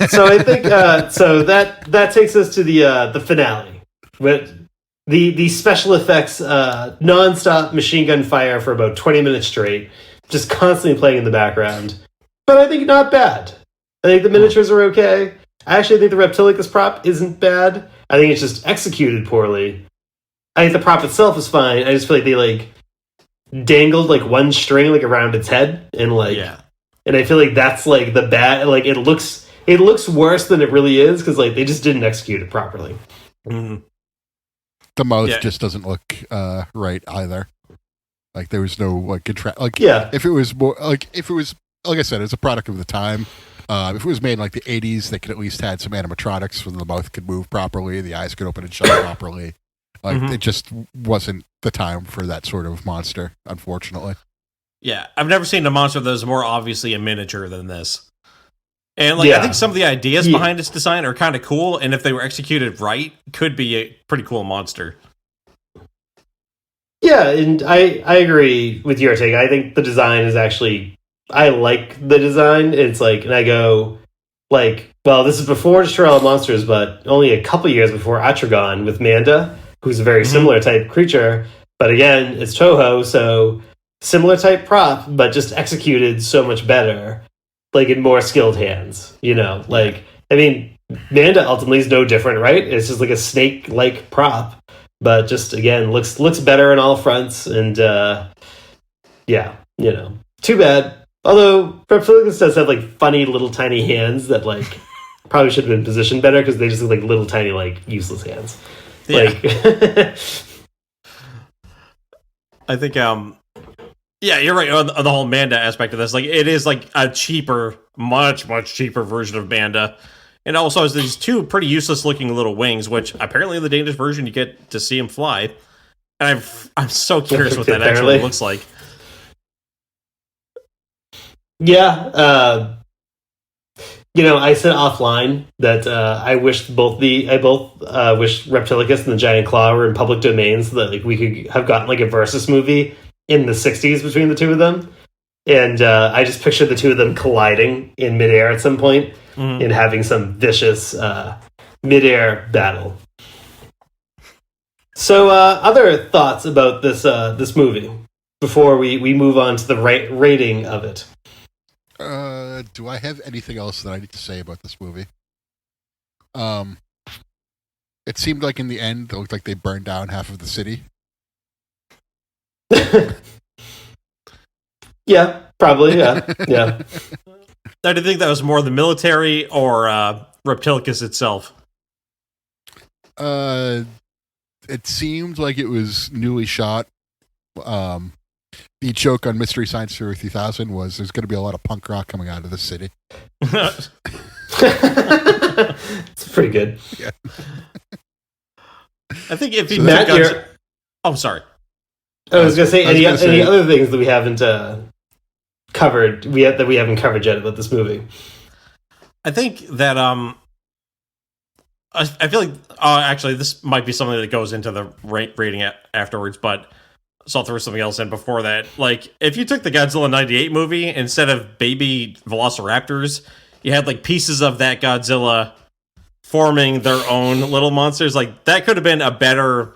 Speaker 4: So I think so that takes us to the finale with the special effects non-stop machine gun fire for about 20 minutes straight, just constantly playing in the background. But I think not bad. I think the miniatures are okay. I actually think the Reptilicus prop isn't bad. I think it's just executed poorly. I think the prop itself is fine. I just feel like they, like, dangled, like, one string, like, around its head, and, like, and I feel like that's, like, the bad, like, it looks worse than it really is, because, like, they just didn't execute it properly.
Speaker 3: Mm-hmm.
Speaker 1: The mouth just doesn't look right either. Like, there was no, like, if it was more, like I said, it's a product of the time. If it was made in, like, the 80s, they could at least had some animatronics where the mouth could move properly, the eyes could open and shut properly. Like, it just wasn't the time for that sort of monster, unfortunately.
Speaker 3: Yeah, I've never seen a monster that was more obviously a miniature than this. And, like, I think some of the ideas behind its design are kind of cool, and if they were executed right, could be a pretty cool monster. Yeah, and I agree with your take. I think the design is actually... I like the design. It's like, and I go, like, well, this is before Destroy All Monsters, but only a couple years before Atragon with Manda, who's a very similar type creature. But again, it's Toho, so similar type prop, but just executed so much better, like in more skilled hands, Like, I mean, Manda ultimately is no different, right? It's just like a snake-like prop, but just, again, looks better on all fronts, and too bad. Although Reptilicus does have, like, funny little tiny hands that, like, probably should have been positioned better because they just look like little tiny, like, useless hands. Yeah.
Speaker 4: Like,
Speaker 3: I think, you're right on the whole Manda aspect of this. Like, it is, like, a cheaper, much, much cheaper version of Manda. And also has these two pretty useless looking little wings, which apparently in the Danish version you get to see him fly. And I'm so curious what that actually looks like.
Speaker 4: Yeah, I said offline that I wish wish Reptilicus and the Giant Claw were in public domain so that, like, we could have gotten, like, a versus movie in the 60s between the two of them. And I just pictured the two of them colliding in midair at some point and having some vicious midair battle. So, other thoughts about this movie before we move on to the rating of it?
Speaker 1: Do I have anything else that I need to say about this movie? It seemed like in the end, it looked like they burned down half of the city.
Speaker 4: Yeah, probably, yeah.
Speaker 3: I did think that was more the military or Reptilicus itself.
Speaker 1: It seemed like it was newly shot. The joke on Mystery Science Theater 3000 was there's going to be a lot of punk rock coming out of the city.
Speaker 4: It's pretty good.
Speaker 1: Yeah.
Speaker 3: I think if he
Speaker 4: So Matt,
Speaker 3: oh, sorry.
Speaker 4: I was going to say any other things that we haven't covered. We haven't covered yet about this movie.
Speaker 3: I think that I feel like actually this might be something that goes into the rating afterwards, but so I'll throw something else in before that. Like, if you took the Godzilla 98 movie, instead of baby velociraptors, you had like pieces of that Godzilla forming their own little monsters. Like, that could have been a better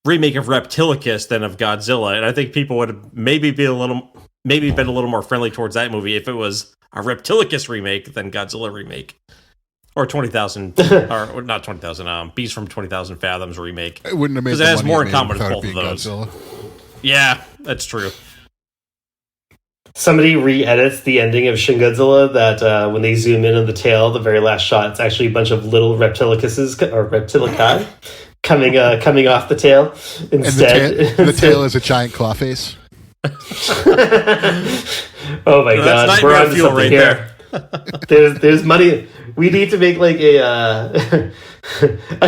Speaker 3: remake of Reptilicus than of Godzilla, and I think people would have maybe been a little more friendly towards that movie if it was a Reptilicus remake than Godzilla remake. Or 20,000, or not 20,000, Beast from 20,000 Fathoms remake.
Speaker 1: It wouldn't have made
Speaker 3: because it has more in common with both of those.
Speaker 1: Godzilla.
Speaker 3: Yeah, that's true.
Speaker 4: Somebody re-edits the ending of Shin Godzilla that when they zoom in on the tail, the very last shot, it's actually a bunch of little Reptilicuses or Reptilici coming off the tail instead.
Speaker 1: And the tail is a giant claw face.
Speaker 4: Oh my god, we're on to something
Speaker 3: right
Speaker 4: here. There's money. We need to make like a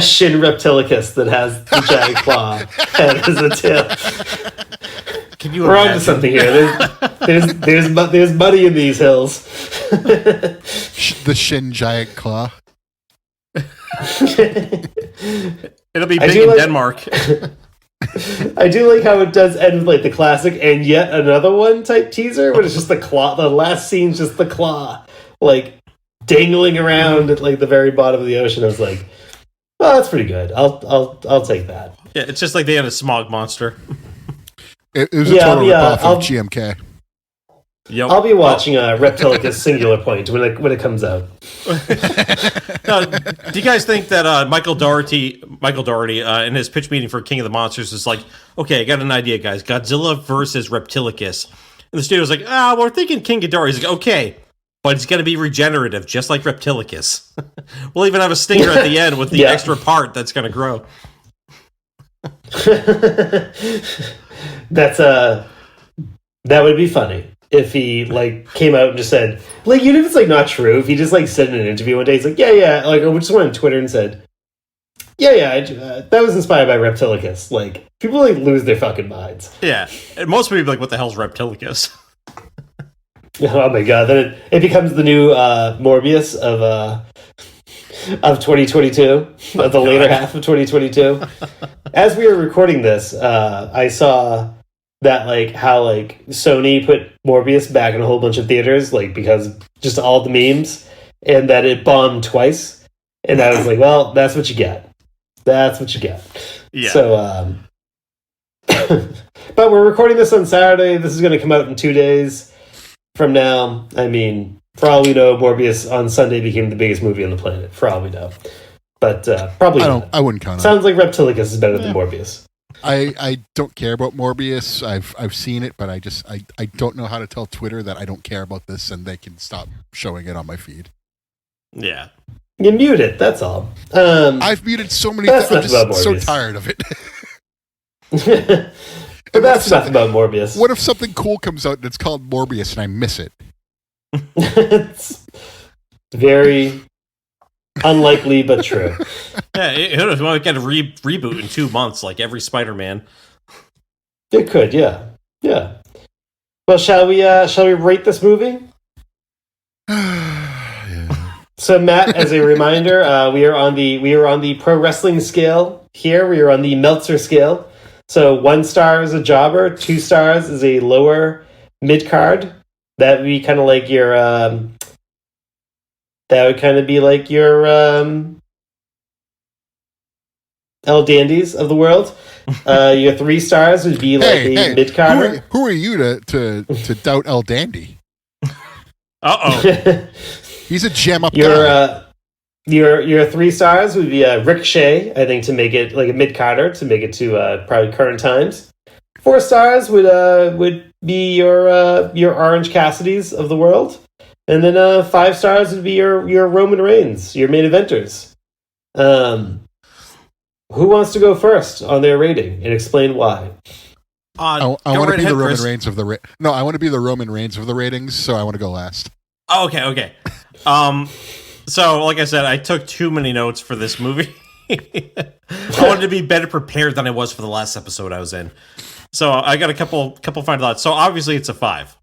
Speaker 4: Shin Reptilicus that has the giant claw head as a tail.
Speaker 3: Can you
Speaker 4: We're on to something here. There's money in these hills.
Speaker 1: The Shin giant claw.
Speaker 3: It'll be big in Denmark.
Speaker 4: I do like how it does end with like the classic and yet another one type teaser, but it's just the claw. The last scene's just the claw, like dangling around at like the very bottom of the ocean. I was like, oh, that's pretty good. I'll take that.
Speaker 3: Yeah, it's just like they had a smog monster.
Speaker 1: It was a total ripoff of GMK.
Speaker 3: Yep.
Speaker 4: I'll be watching Reptilicus Singular Point when it comes out.
Speaker 3: Now, do you guys think that Michael Dougherty in his pitch meeting for King of the Monsters is like, okay, I got an idea, guys. Godzilla versus Reptilicus. And the studio's like, we're thinking King Ghidorah. He's like, okay, but he's going to be regenerative, just like Reptilicus. We'll even have a stinger at the end with the extra part that's going to grow.
Speaker 4: That would be funny. If he like came out and just said, like, even if it's like not true, if he just like said in an interview one day, he's like, like, or just went on Twitter and said, that was inspired by Reptilicus. Like, people like lose their fucking minds.
Speaker 3: Yeah, and most people be like, what the hell's Reptilicus?
Speaker 4: Oh my god! Then it becomes the new Morbius of 2022, of the later half of 2022. As we were recording this, I saw that like how like Sony put Morbius back in a whole bunch of theaters, like because just all the memes, and that it bombed twice. And I was like, well, that's what you get. That's what you get.
Speaker 3: Yeah.
Speaker 4: So, but we're recording this on Saturday. This is going to come out in 2 days from now. I mean, for all we know, Morbius on Sunday became the biggest movie on the planet. For all we know, but probably
Speaker 1: I wouldn't count on it.
Speaker 4: Sounds like Reptilicus is better than Morbius.
Speaker 1: I don't care about Morbius. I've seen it, but I don't know how to tell Twitter that I don't care about this, and they can stop showing it on my feed.
Speaker 3: Yeah,
Speaker 4: you mute it. That's all.
Speaker 1: I've muted so many things. I'm just so tired of it.
Speaker 4: But that's enough about Morbius.
Speaker 1: What if something cool comes out and it's called Morbius and I miss it?
Speaker 4: It's very unlikely, but true.
Speaker 3: Yeah, who knows? We might get a reboot in 2 months, like every Spider-Man.
Speaker 4: It could, yeah. Well, shall we rate this movie?
Speaker 1: Yeah.
Speaker 4: So, Matt, as a reminder, we are on the pro wrestling scale here. We are on the Meltzer scale. So 1 star is a jobber, 2 stars is a lower mid card. That would be kind of like your El Dandies of the world. Your 3 stars would be like a mid carder.
Speaker 1: Who are you to doubt El Dandy?
Speaker 3: Uh-oh.
Speaker 1: He's a jam up guy.
Speaker 4: Your 3 stars would be a Ricochet, I think, to make it like a mid carder, to make it to probably current times. 4 stars would be your Orange Cassidys of the world, and then 5 stars would be your Roman Reigns, your main eventers. Who wants to go first on their rating and explain why?
Speaker 1: I want to be the Roman Reigns of the no. I want to be the Roman Reigns of the ratings, so I want to go last.
Speaker 3: Oh, okay. So like I said, I took too many notes for this movie. I wanted to be better prepared than I was for the last episode I was in. So I got a couple final thoughts. So obviously it's a 5.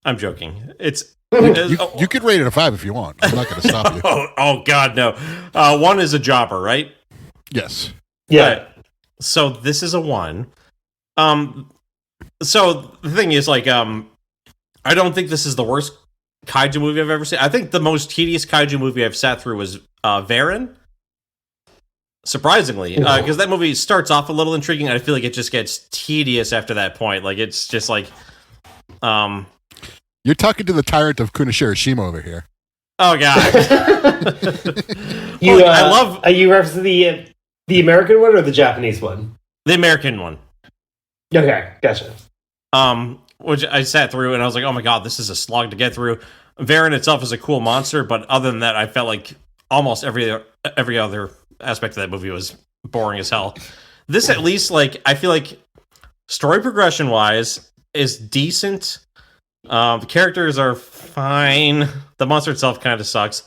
Speaker 3: I'm joking.
Speaker 1: You could rate it a 5 if you want. I'm not going to stop you.
Speaker 3: Oh God, no. 1 is a jobber, right?
Speaker 1: Yes.
Speaker 4: Yeah.
Speaker 3: Right. So this is a 1. So the thing is, like, I don't think this is the worst kaiju movie I've ever seen. I think the most tedious kaiju movie I've sat through was Varan. Surprisingly, because that movie starts off a little intriguing, and I feel like it just gets tedious after that point. Like, it's just like,
Speaker 1: You're talking to the tyrant of Kunishirashima over here.
Speaker 3: Oh God!
Speaker 4: I love. Are you referencing the American one or the Japanese one?
Speaker 3: The American one.
Speaker 4: Okay, gotcha.
Speaker 3: Which I sat through and I was like, oh my God, this is a slog to get through. Varan itself is a cool monster, but other than that, I felt like almost every other aspect of that movie was boring as hell. This, at least, like, I feel like story progression wise is decent. The characters are fine. The monster itself kind of sucks,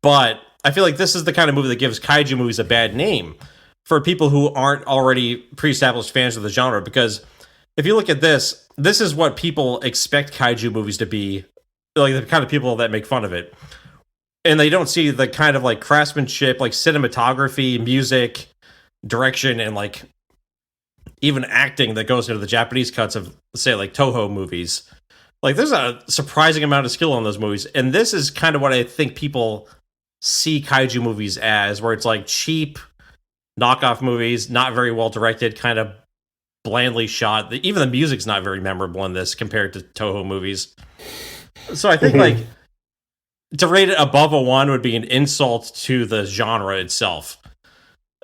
Speaker 3: but I feel like this is the kind of movie that gives kaiju movies a bad name for people who aren't already pre-established fans of the genre. Because if you look at this is what people expect kaiju movies to be, like the kind of people that make fun of it. And they don't see the kind of like craftsmanship, like cinematography, music, direction, and like even acting that goes into the Japanese cuts of, say, like Toho movies. Like, there's a surprising amount of skill on those movies. And this is kind of what I think people see kaiju movies as, where it's like cheap knockoff movies, not very well directed, kind of blandly shot. Even the music's not very memorable in this compared to Toho movies. So I think like to rate it above a 1 would be an insult to the genre itself.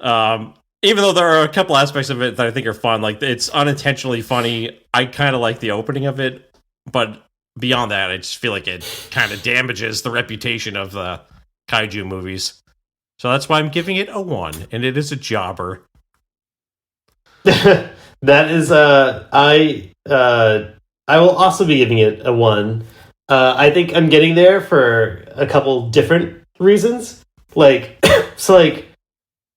Speaker 3: Even though there are a couple aspects of it that I think are fun, like it's unintentionally funny. I kind of like the opening of it, but beyond that, I just feel like it kind of damages the reputation of the kaiju movies. So that's why I'm giving it a 1, and it is a jobber.
Speaker 4: That is, I will also be giving it a 1. I think I'm getting there for a couple different reasons. Like, so like,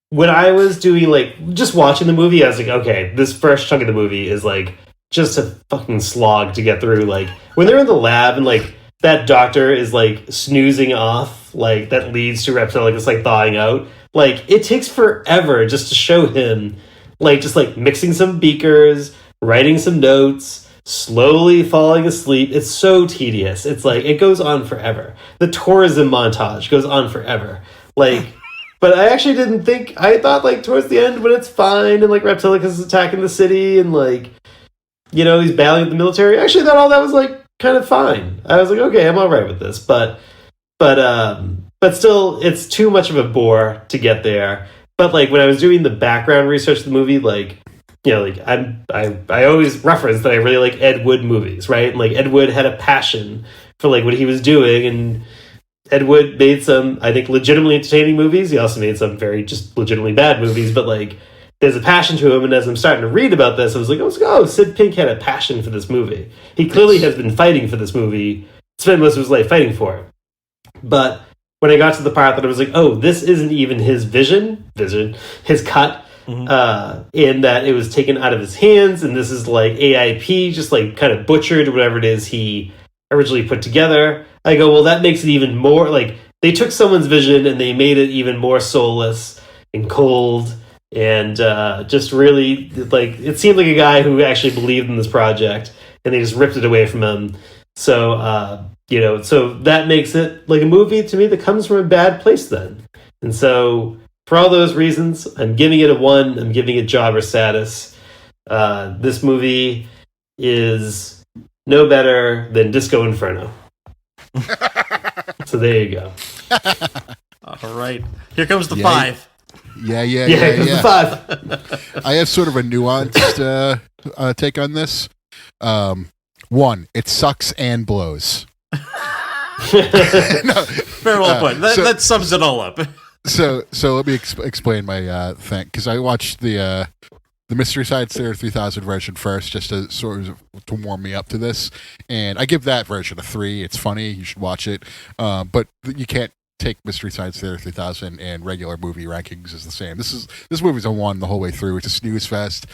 Speaker 4: when I was doing, like, just watching the movie, I was like, okay, this first chunk of the movie is, like, just a fucking slog to get through. Like, when they're in the lab and, like, that doctor is, like, snoozing off, like, that leads to Reptilicus, like, thawing out. Like, it takes forever just to show him, like, just, like, mixing some beakers, writing some notes, slowly falling asleep. It's so tedious. It's, like, it goes on forever. The tourism montage goes on forever. Like... But I actually didn't think... I thought, like, towards the end when it's fine and, like, Reptilicus is attacking the city and, like, you know, he's battling with the military. I actually thought all that was, like, kind of fine. I was like, okay, I'm all right with this. But still, it's too much of a bore to get there. But, like, when I was doing the background research of the movie, like, you know, like, I always reference that I really like Ed Wood movies, right? And, like, Ed Wood had a passion for, like, what he was doing, and Ed Wood made some, I think, legitimately entertaining movies. He also made some very just legitimately bad movies, but, like, there's a passion to him, and as I'm starting to read about this, I was like, oh, Sid Pink had a passion for this movie. He clearly has been fighting for this movie, spent most of his life fighting for it. But when I got to the part that I was like, oh, this isn't even his vision, his cut, in that it was taken out of his hands, and this is, like, AIP, just, like, kind of butchered whatever it is he originally put together. I go, well, that makes it even more, like, they took someone's vision and they made it even more soulless and cold and just really, like, it seemed like a guy who actually believed in this project, and they just ripped it away from him. So, you know, so that makes it, like, a movie to me that comes from a bad place then. And so, for all those reasons, I'm giving it a 1. I'm giving it jobber status. This movie is no better than Disco Inferno. So there you go.
Speaker 3: All right. Here comes the 5.
Speaker 1: Yeah.
Speaker 4: The 5.
Speaker 1: I have sort of a nuanced take on this. 1, it sucks and blows.
Speaker 3: No, very well put. That sums it all up.
Speaker 1: So let me explain my thing, because I watched the the Mystery Science Theater 3000 version first, just to sort of to warm me up to this, and I give that version a 3. It's funny, you should watch it, but you can't take Mystery Science Theater 3000 and regular movie rankings as the same. This movie's a 1 the whole way through. It's a snooze fest.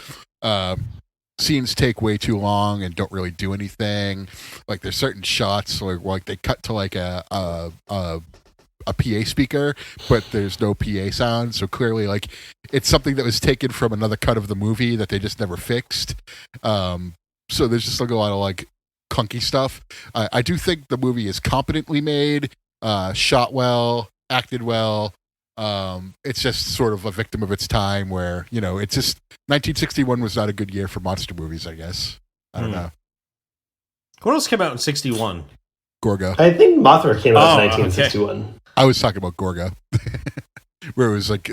Speaker 1: Scenes take way too long and don't really do anything. Like there's certain shots like they cut to like a PA speaker, but there's no PA sound, so clearly like it's something that was taken from another cut of the movie that they just never fixed. So there's just like a lot of like clunky stuff. I do think the movie is competently made, shot well, acted well. It's just sort of a victim of its time where, it's just 1961 was not a good year for monster movies, I guess. I don't know.
Speaker 3: What else came out in 61?
Speaker 1: Gorgo.
Speaker 4: I think Mothra came out in 1961.
Speaker 1: Okay. I was talking about Gorgo. Where it was like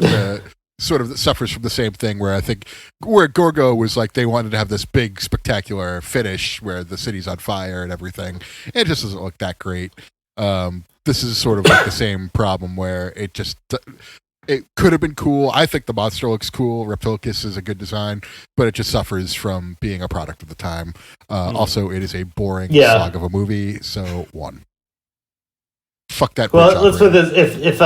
Speaker 1: sort of suffers from the same thing where I think where Gorgo was like they wanted to have this big spectacular finish where the city's on fire and everything. It just doesn't look that great. This is sort of like the same problem where it could have been cool. I think the monster looks cool. Reptilicus is a good design, but it just suffers from being a product of the time. Also, it is a boring slog of a movie, so 1. Fuck that.
Speaker 4: Well, let's put this. If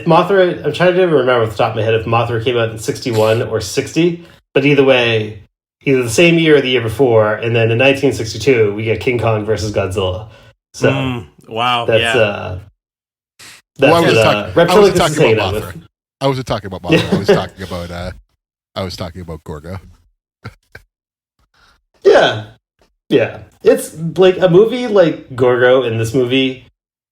Speaker 4: Mothra, I'm trying to remember off the top of my head if Mothra came out in 61 or 60, but either way, either the same year or the year before, and then in 1962 we get King Kong versus Godzilla. So
Speaker 3: wow,
Speaker 4: that's Reptilicus is hanging out with.
Speaker 1: I wasn't talking about Mothra. I was talking about Gorgo.
Speaker 4: Yeah. It's like a movie like Gorgo in this movie.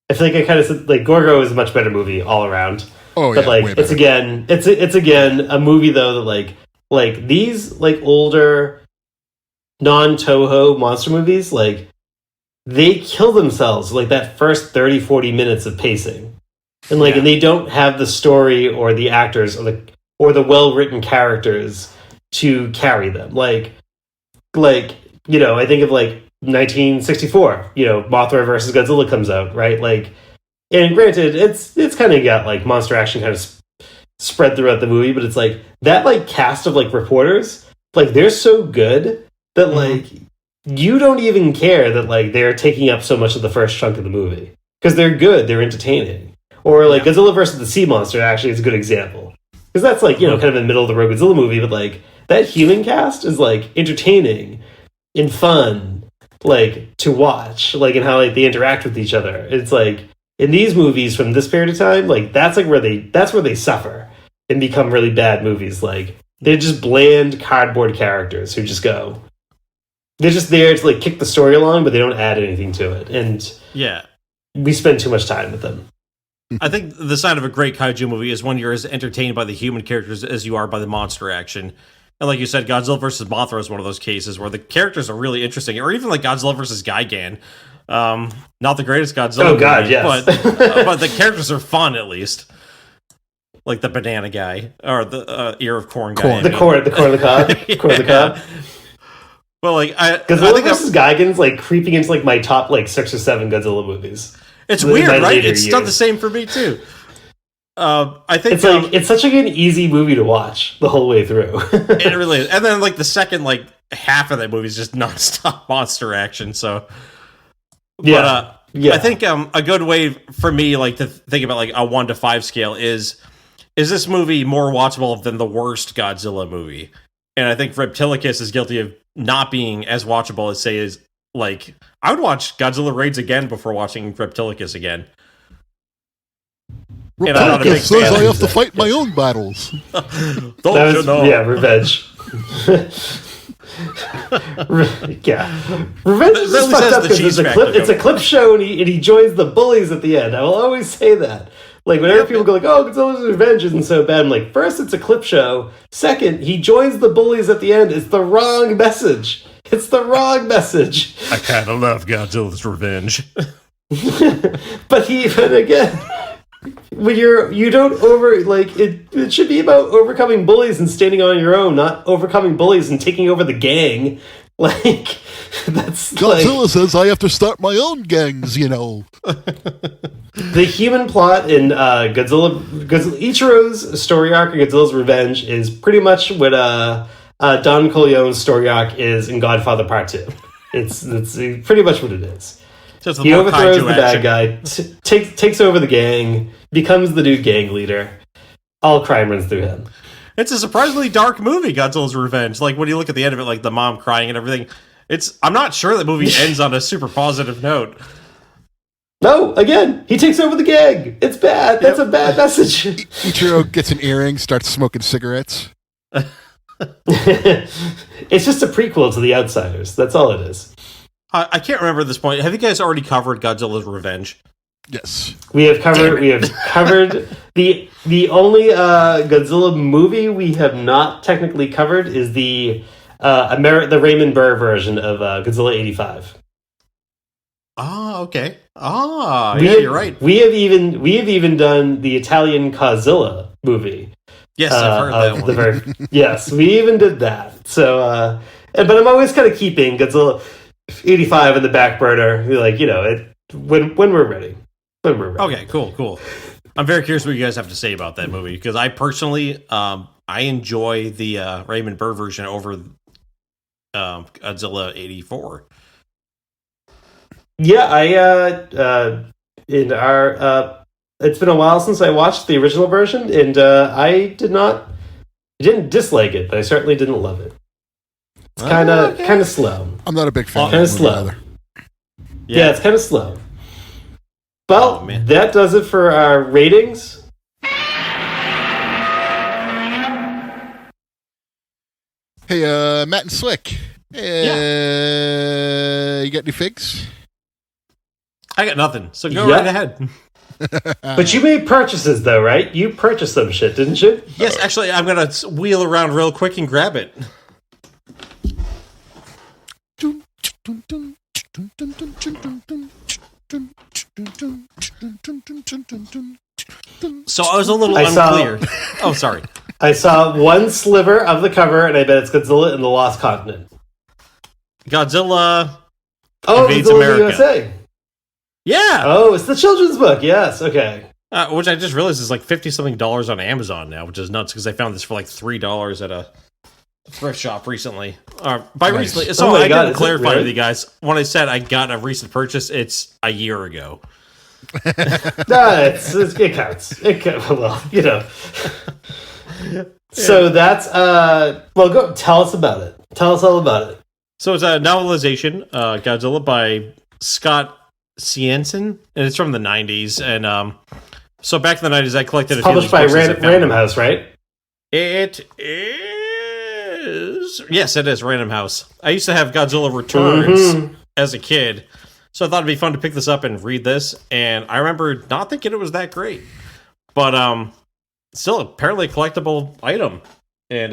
Speaker 4: I feel like I kind of said like Gorgo is a much better movie all around.
Speaker 1: Oh,
Speaker 4: but like it's again a movie though that like these like older non-Toho monster movies, like they kill themselves like that first 30-40 minutes of pacing. And and they don't have the story or the actors or the well-written characters to carry them. Like I think of like 1964, Mothra versus Godzilla comes out, right? Like, and granted, it's kind of got like monster action kind of spread throughout the movie, but it's like that like cast of like reporters, like they're so good that like you don't even care that like they're taking up so much of the first chunk of the movie because they're good, they're entertaining. Or like Godzilla versus the Sea Monster actually is a good example because that's like kind of a middle of the road Godzilla movie, but like that human cast is like entertaining and fun. Like to watch, like and how like they interact with each other. It's like in these movies from this period of time, like that's where they suffer and become really bad movies. Like they're just bland cardboard characters who just go. They're just there to like kick the story along, but they don't add anything to it. And we spend too much time with them.
Speaker 3: I think the sign of a great kaiju movie is when you're as entertained by the human characters as you are by the monster action. And like you said, Godzilla vs. Mothra is one of those cases where the characters are really interesting. Or even like Godzilla vs. Gigan. Not the greatest Godzilla movie,
Speaker 4: yes.
Speaker 3: but the characters are fun at least. Like the banana guy. Or the ear of corn guy.
Speaker 4: The corn of the cob. Corn of the cob.
Speaker 3: Well, like
Speaker 4: Godzilla vs. Gigan's like creeping into like my top like 6 or 7 Godzilla movies.
Speaker 3: It's weird, right? It's done the same for me too. I think
Speaker 4: it's like it's such like an easy movie to watch the whole way through.
Speaker 3: It really is. And then like the second like half of that movie is just nonstop monster action. So I think a good way for me like to think about like a 1 to 5 scale is this movie more watchable than the worst Godzilla movie? And I think Reptilicus is guilty of not being as watchable as say is like I would watch Godzilla Raids again before watching Reptilicus again.
Speaker 1: Reptilicus says I have to fight my own battles.
Speaker 4: Revenge. Revenge is just fucked up because it's a clip show and he joins the bullies at the end. I will always say that. Like whenever people go like, "Oh, Godzilla's Revenge isn't so bad," I'm like, first, it's a clip show. Second, he joins the bullies at the end. It's the wrong message. It's the wrong message.
Speaker 3: I kind of love Godzilla's Revenge,
Speaker 4: but again. When you don't it should be about overcoming bullies and standing on your own, not overcoming bullies and taking over the gang. Like that's
Speaker 1: Godzilla says I have to start my own gangs,
Speaker 4: The human plot in Godzilla Ichiro's story arc of Godzilla's Revenge is pretty much what Don Corleone's story arc is in Godfather Part 2. It's pretty much what it is.
Speaker 3: So
Speaker 4: He overthrows the bad guy, takes over the gang, becomes the new gang leader. All crime runs through him.
Speaker 3: It's a surprisingly dark movie, Godzilla's Revenge. Like, when you look at the end of it, like the mom crying and everything, I'm not sure that movie ends on a super positive note.
Speaker 4: No, again, he takes over the gang. It's bad. That's a bad message.
Speaker 1: Ichiro gets an earring, starts smoking cigarettes.
Speaker 4: It's just a prequel to The Outsiders. That's all it is.
Speaker 3: I can't remember at this point. Have you guys already covered Godzilla's Revenge?
Speaker 1: Yes.
Speaker 4: We have covered the only Godzilla movie we have not technically covered is the Raymond Burr version of Godzilla 85.
Speaker 3: Ah, okay. You're right.
Speaker 4: We have even done the Italian Godzilla movie.
Speaker 3: Yes, I've heard that one.
Speaker 4: Yes, we even did that. So, but I'm always kind of keeping Godzilla 85 in the back burner, like, when we're ready.
Speaker 3: Okay, cool. I'm very curious what you guys have to say about that movie, because I personally, I enjoy the Raymond Burr version over Godzilla 84.
Speaker 4: Yeah, it's been a while since I watched the original version, and I didn't dislike it, but I certainly didn't love it. It's kind of slow.
Speaker 1: I'm not a big fan.
Speaker 4: Kind of slow.
Speaker 1: Either.
Speaker 4: Yeah, it's kind of slow. Well, that does it for our ratings.
Speaker 1: Hey, Matt and Slick. You got any figs?
Speaker 3: I got nothing, so go right ahead.
Speaker 4: But you made purchases, though, right? You purchased some shit, didn't you?
Speaker 3: Yes, actually, I'm going to wheel around real quick and grab it. So I was a little unclear. Oh, sorry.
Speaker 4: I saw one sliver of the cover, and I bet it's Godzilla in the Lost Continent.
Speaker 3: Godzilla
Speaker 4: invades America. USA.
Speaker 3: Yeah.
Speaker 4: Oh, it's the children's book. Yes. Okay.
Speaker 3: Which I just realized is like $50-something on Amazon now, which is nuts because I found this for like $3 at a thrift shop recently. Recently, so I didn't clarify with you guys. When I said I got a recent purchase, it's a year ago.
Speaker 4: No, it counts. Well, So that's go tell us about it. Tell us all about it.
Speaker 3: So it's a novelization, Godzilla by Scott Siensen, and it's from the 90s. And so back in the 90s, I collected
Speaker 4: it's published by Random House, right?
Speaker 3: It is. Yes, it is Random House. I used to have Godzilla Returns as a kid, so I thought it'd be fun to pick this up and read this. And I remember not thinking it was that great, but still apparently a collectible item. And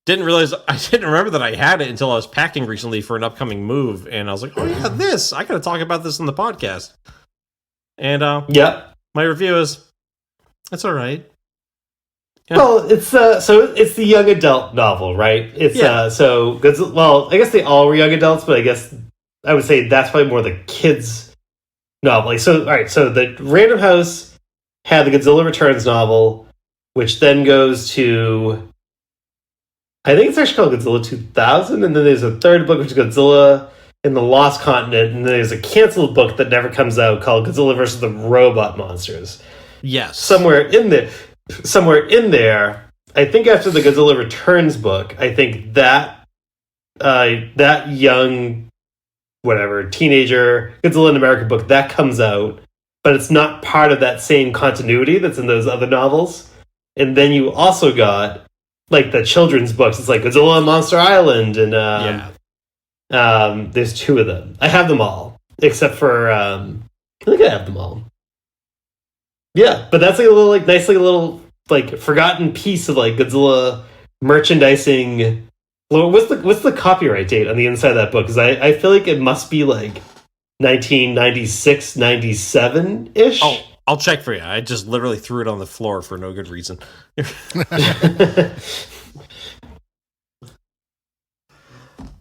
Speaker 3: didn't remember that I had it until I was packing recently for an upcoming move, and I was like, oh yeah, this, I gotta talk about this in the podcast. And my review is, it's all right. Yeah.
Speaker 4: Well, it's it's the young adult novel, right? It's so Godzilla, well, I guess they all were young adults, but I guess I would say that's probably more the kids novel. Like, so all right, so the Random House had the Godzilla Returns novel, which then goes to, I think it's actually called Godzilla 2000, and then there's a third book, which is Godzilla in the Lost Continent, and then there's a canceled book that never comes out called Godzilla versus the Robot Monsters.
Speaker 3: Yes.
Speaker 4: Somewhere in there, I think after the Godzilla Returns book, I think that that young, teenager Godzilla in America book, that comes out, but it's not part of that same continuity that's in those other novels. And then you also got like the children's books. It's like Godzilla on Monster Island, and there's two of them. I have them all, except for I think I have them all. Yeah, but that's like a little forgotten piece of like Godzilla merchandising. What's the copyright date on the inside of that book? Because I feel like it must be like 1996, 97-ish.
Speaker 3: Oh, I'll check for you. I just literally threw it on the floor for no good reason.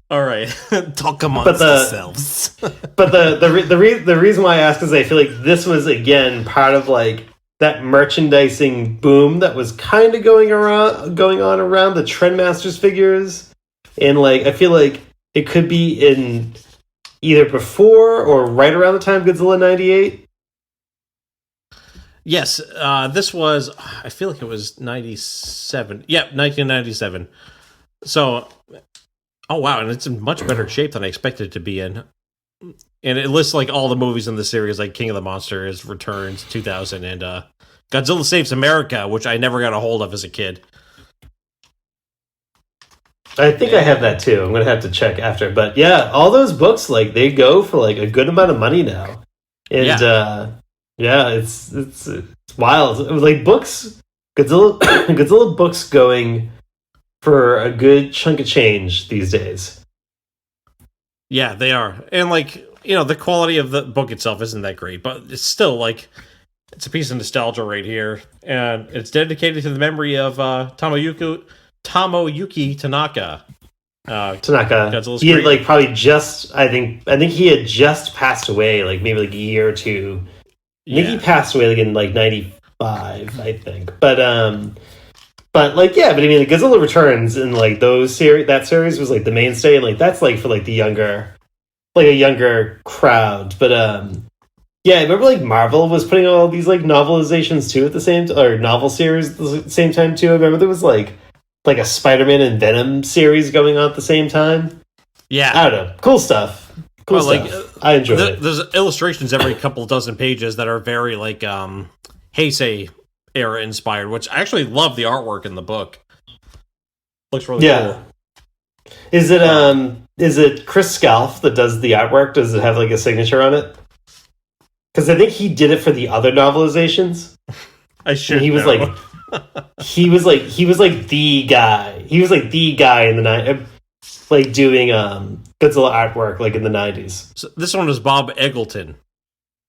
Speaker 3: All right, talk amongst yourselves.
Speaker 4: But the reason why I ask is I feel like this was again part of like that merchandising boom that was kind of going on around the Trendmasters figures, and like I feel like it could be in either before or right around the time Godzilla 98.
Speaker 3: Yes, this was, I feel like it was 97. Yep, 1997. So, oh wow, and it's in much better shape than I expected it to be in. And it lists like all the movies in the series, like King of the Monsters, Returns, 2000, and Godzilla Saves America, which I never got a hold of as a kid.
Speaker 4: I think I have that too. I'm gonna have to check after, but yeah, all those books like they go for like a good amount of money now, and it's wild. It was like books, Godzilla books going for a good chunk of change these days.
Speaker 3: Yeah, they are. And like, you know, the quality of the book itself isn't that great, but it's still like, it's a piece of nostalgia right here. And it's dedicated to the memory of Tomoyuki Tanaka.
Speaker 4: He had like probably just, I think he had just passed away, like maybe like a year or two. I think he passed away like in like 95, I think. But like, yeah, but I mean, the Godzilla Returns and like that series was like the mainstay, and like that's like for like the younger, like a younger crowd. But yeah, I remember like Marvel was putting all these like novelizations too at the same or novel series at the same time too. I remember there was like a Spider-Man and Venom series going on at the same time.
Speaker 3: Yeah,
Speaker 4: I don't know, cool stuff. Cool stuff. Like, I enjoy it.
Speaker 3: There's illustrations every couple dozen pages that are very like Heisei era inspired, which I actually love the artwork in the book. Looks really cool.
Speaker 4: Is it Chris Scalf that does the artwork? Does it have like a signature on it? Because I think he did it for the other novelizations.
Speaker 3: I should.
Speaker 4: He was like, he was like the guy. He was like the guy in the night, like doing Godzilla artwork like in the 90s.
Speaker 3: So this one was Bob Eggleton.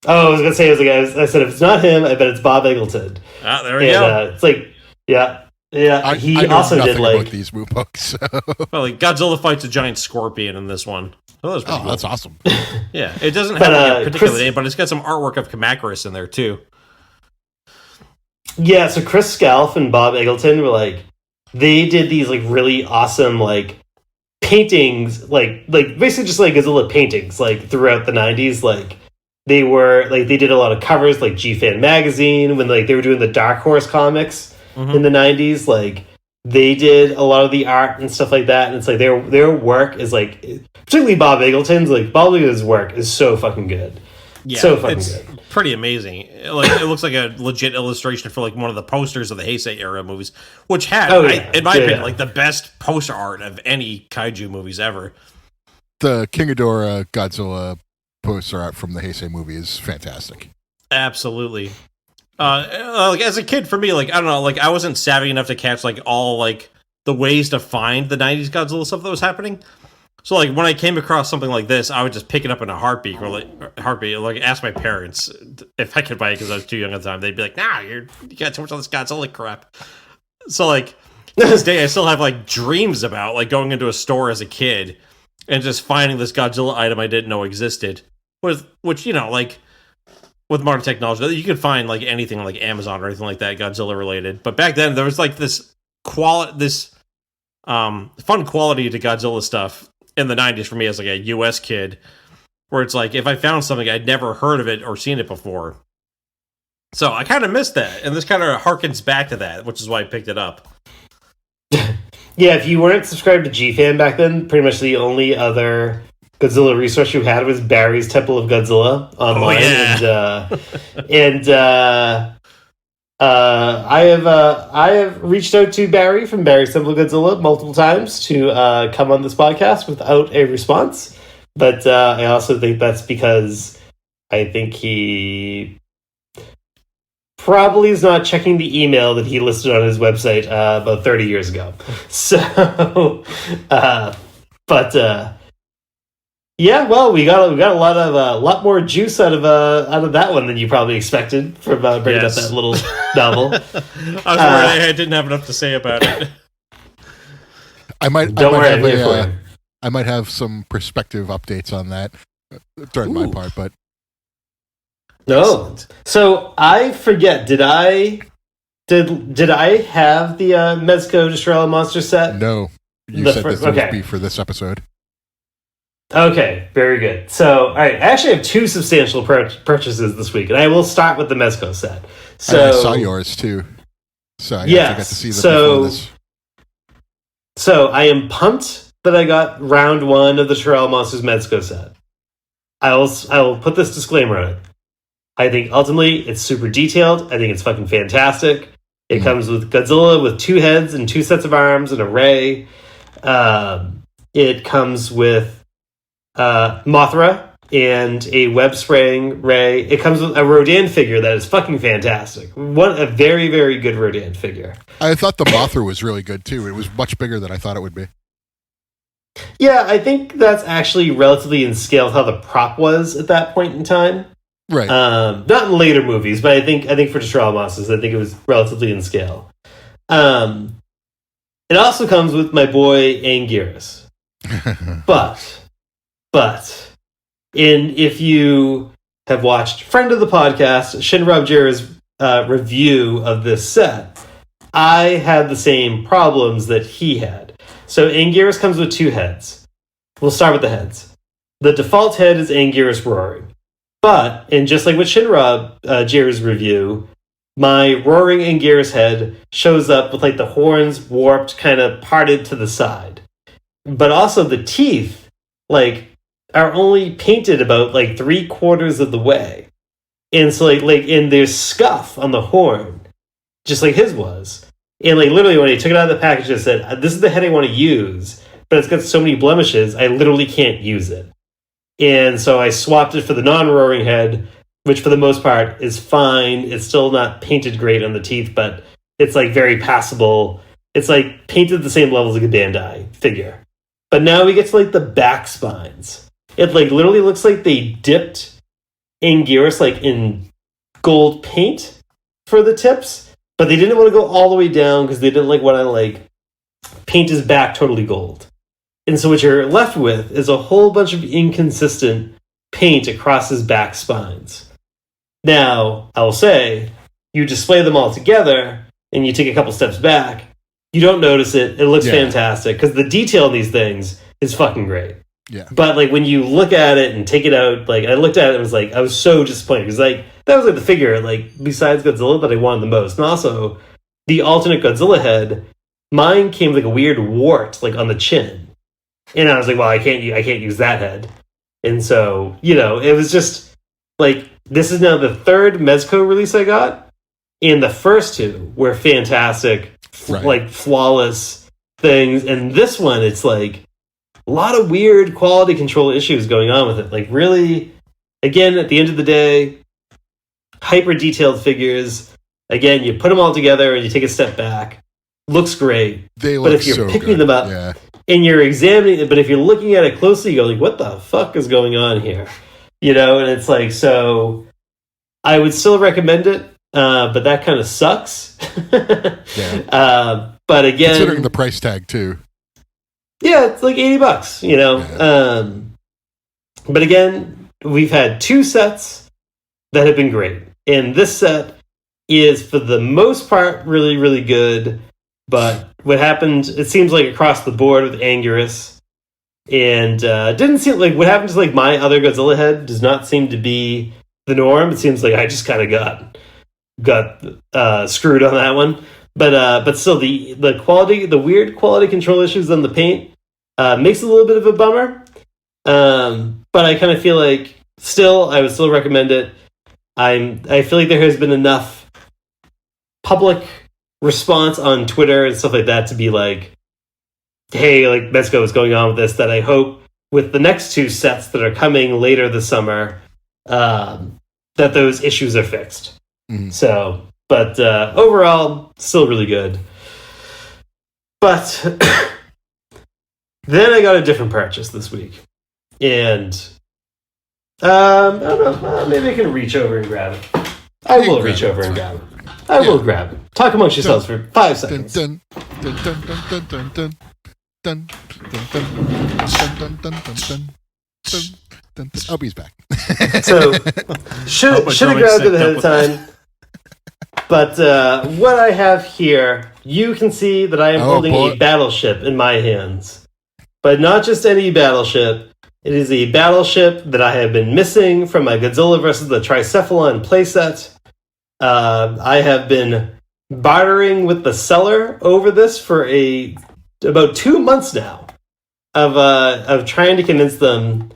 Speaker 4: Oh, I was gonna say, I said, if it's not him, I bet it's Bob Eggleton.
Speaker 3: Ah, there we go.
Speaker 4: It's like, yeah. He
Speaker 1: I know
Speaker 4: also did like
Speaker 1: about these movie books. So.
Speaker 3: Well, like Godzilla fights a giant scorpion in this one. Oh, cool.
Speaker 1: That's awesome.
Speaker 3: Yeah, it doesn't have like, a particular name, but it's got some artwork of Kamacuras in there too.
Speaker 4: Yeah, so Chris Scalf and Bob Eggleton were like, they did these like really awesome like paintings, like basically just like Godzilla paintings, like throughout the 90s, like. They did a lot of covers like G-Fan magazine when like they were doing the Dark Horse comics in the 90s. Like they did a lot of the art and stuff like that. And it's like their work is like, particularly Bob Eggleton's, like Bob Eggleton's work is so fucking good.
Speaker 3: Yeah,
Speaker 4: so fucking
Speaker 3: it's
Speaker 4: good.
Speaker 3: Pretty amazing. Like it looks like a legit illustration for like one of the posters of the Heisei era movies, which had, in my opinion, like the best poster art of any kaiju movies ever.
Speaker 1: The King Ghidorah Godzilla poster art from the Heisei movie is fantastic.
Speaker 3: Absolutely. Like as a kid, for me, like I don't know, like I wasn't savvy enough to catch like all like the ways to find the 90s Godzilla stuff that was happening. So like when I came across something like this, I would just pick it up in a heartbeat, or ask my parents if I could buy it because I was too young at the time. They'd be like, "Nah, you got too much of this Godzilla crap." So like to this day, I still have like dreams about like going into a store as a kid and just finding this Godzilla item I didn't know existed. Which, you know, like with modern technology, you can find like anything on like Amazon or anything like that Godzilla related. But back then there was like this fun quality to Godzilla stuff in the 90s for me as like a US kid, where it's like if I found something I'd never heard of it or seen it before. So I kind of missed that, and this kind of harkens back to that, which is why I picked it up.
Speaker 4: Yeah, if you weren't subscribed to G-Fan back then, pretty much the only other Godzilla resource you had was Barry's Temple of Godzilla online.
Speaker 3: Oh,
Speaker 4: yeah. I have reached out to Barry from Barry's Temple of Godzilla multiple times to come on this podcast without a response. But I also think that's because I think he probably is not checking the email that he listed on his website about 30 years ago. So, yeah, well, we got a lot more juice out of that one than you probably expected from bringing up that little novel.
Speaker 3: I was worried I didn't have enough to say about it.
Speaker 1: I might have some perspective updates on that during my part, but
Speaker 4: No. So I forget. Did I have the Mezco Destrella Monster set?
Speaker 1: No, you said this would be for this episode.
Speaker 4: Okay, very good. So, all right, I actually have two substantial purchases this week, and I will start with the Mezco set. So
Speaker 1: I saw yours too. So I got to see them before this.
Speaker 4: So I am pumped that I got round one of the Destrella Monsters Mezco set. I will put this disclaimer on it. I think ultimately it's super detailed. I think it's fucking fantastic. It comes with Godzilla with 2 heads and 2 sets of arms and a ray. It comes with Mothra and a web spraying ray. It comes with a Rodan figure that is fucking fantastic. A very, very good Rodan figure.
Speaker 1: I thought the Mothra was really good too. It was much bigger than I thought it would be.
Speaker 4: Yeah, I think that's actually relatively in scale with how the prop was at that point in time.
Speaker 1: Right.
Speaker 4: Not in later movies, but I think for Destrella Monsters, I think it was relatively in scale. It also comes with my boy Anguirus. But if you have watched friend of the podcast, Shinra Jira's review of this set, I had the same problems that he had. So Anguirus comes with 2 heads. We'll start with the heads. The default head is Anguirus roaring. But, and just like with Shinra Jira's review, my roaring Anguirus head shows up with like the horns warped, kind of parted to the side. But also the teeth, like, are only painted about like 3/4 of the way. And so and there's scuff on the horn, just like his was. And like literally when I took it out of the package, I said, this is the head I want to use, but it's got so many blemishes, I literally can't use it. And so I swapped it for the non-roaring head, which for the most part is fine. It's still not painted great on the teeth, but it's like very passable. It's like painted the same level as like a Bandai figure. But now we get to like the back spines. It like literally looks like they dipped Anguirus like in gold paint for the tips, but they didn't want to go all the way down because they didn't want to like paint his back totally gold. And so what you're left with is a whole bunch of inconsistent paint across his back spines. Now, I will say, you display them all together and you take a couple steps back, you don't notice it. It looks fantastic because the detail in these things is fucking great.
Speaker 1: Yeah.
Speaker 4: But like when you look at it and take it out, like I looked at it and was like, I was so disappointed because like that was like the figure, like besides Godzilla, that I wanted the most. And also the alternate Godzilla head, mine came with like a weird wart like on the chin. And I was like, well, I can't use that head. And so, it was just like, this is now the 3rd Mezco release I got. And the first 2 were fantastic, like flawless things. And this one, it's like a lot of weird quality control issues going on with it. Like really, again, at the end of the day, hyper detailed figures. Again, you put them all together and you take a step back. Looks great. But if you're picking them up and you're examining it, but if you're looking at it closely, you go like, what the fuck is going on here? And it's like, so I would still recommend it, but that kind of sucks. But again,
Speaker 1: considering the price tag too.
Speaker 4: Yeah, it's like $80, but again, we've had 2 sets that have been great. And this set is, for the most part, really, really good. But what happened, it seems like across the board with Anguirus, and didn't seem like what happened to like my other Godzilla head does not seem to be the norm. It seems like I just kind of got screwed on that one. But still, the quality, the weird quality control issues on the paint makes it a little bit of a bummer. But I kind of feel like I would still recommend it. I feel like there has been enough public response on Twitter and stuff like that to be like, hey, like Mezco, what's going on with this? That I hope with the next 2 sets that are coming later this summer, that those issues are fixed. Mm-hmm. So, but overall, still really good. But then I got a different purchase this week, and I don't know. Maybe I can reach over and grab it. I will reach over and grab it. I will grab it. Talk amongst yourselves for 5 seconds.
Speaker 1: Dun, dun, dun, dun, dun, dun, dun. Dun, dun, dun, dun, dun, dun, dun, dun. Oh, he's back.
Speaker 4: So should have grabbed it ahead of time. But what I have here, you can see that I am holding a battleship in my hands. But not just any battleship. It is a battleship that I have been missing from my Godzilla vs. the Tricephalon playset. I have been bartering with the seller over this for about 2 months now of trying to convince them.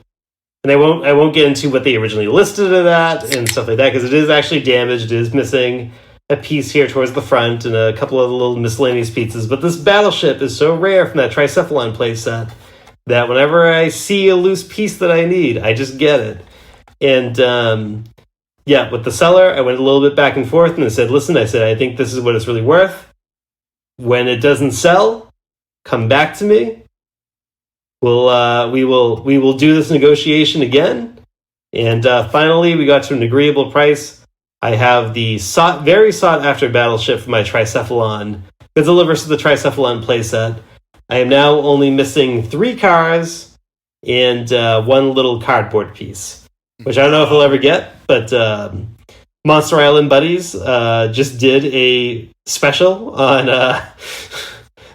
Speaker 4: And I won't get into what they originally listed it at and stuff like that, because it is actually damaged. It is missing a piece here towards the front and a couple of little miscellaneous pieces. But this battleship is so rare from that Tricephalon playset that whenever I see a loose piece that I need, I just get it. And with the seller, I went a little bit back and forth and I said, listen, I think this is what it's really worth. When it doesn't sell, come back to me. We will do this negotiation again. And finally, we got to an agreeable price. I have the very sought after battleship for my Tricephalon, Godzilla vs. the Tricephalon playset. I am now only missing 3 cars and 1 little cardboard piece, which I don't know if I'll ever get, but Monster Island Buddies just did a special on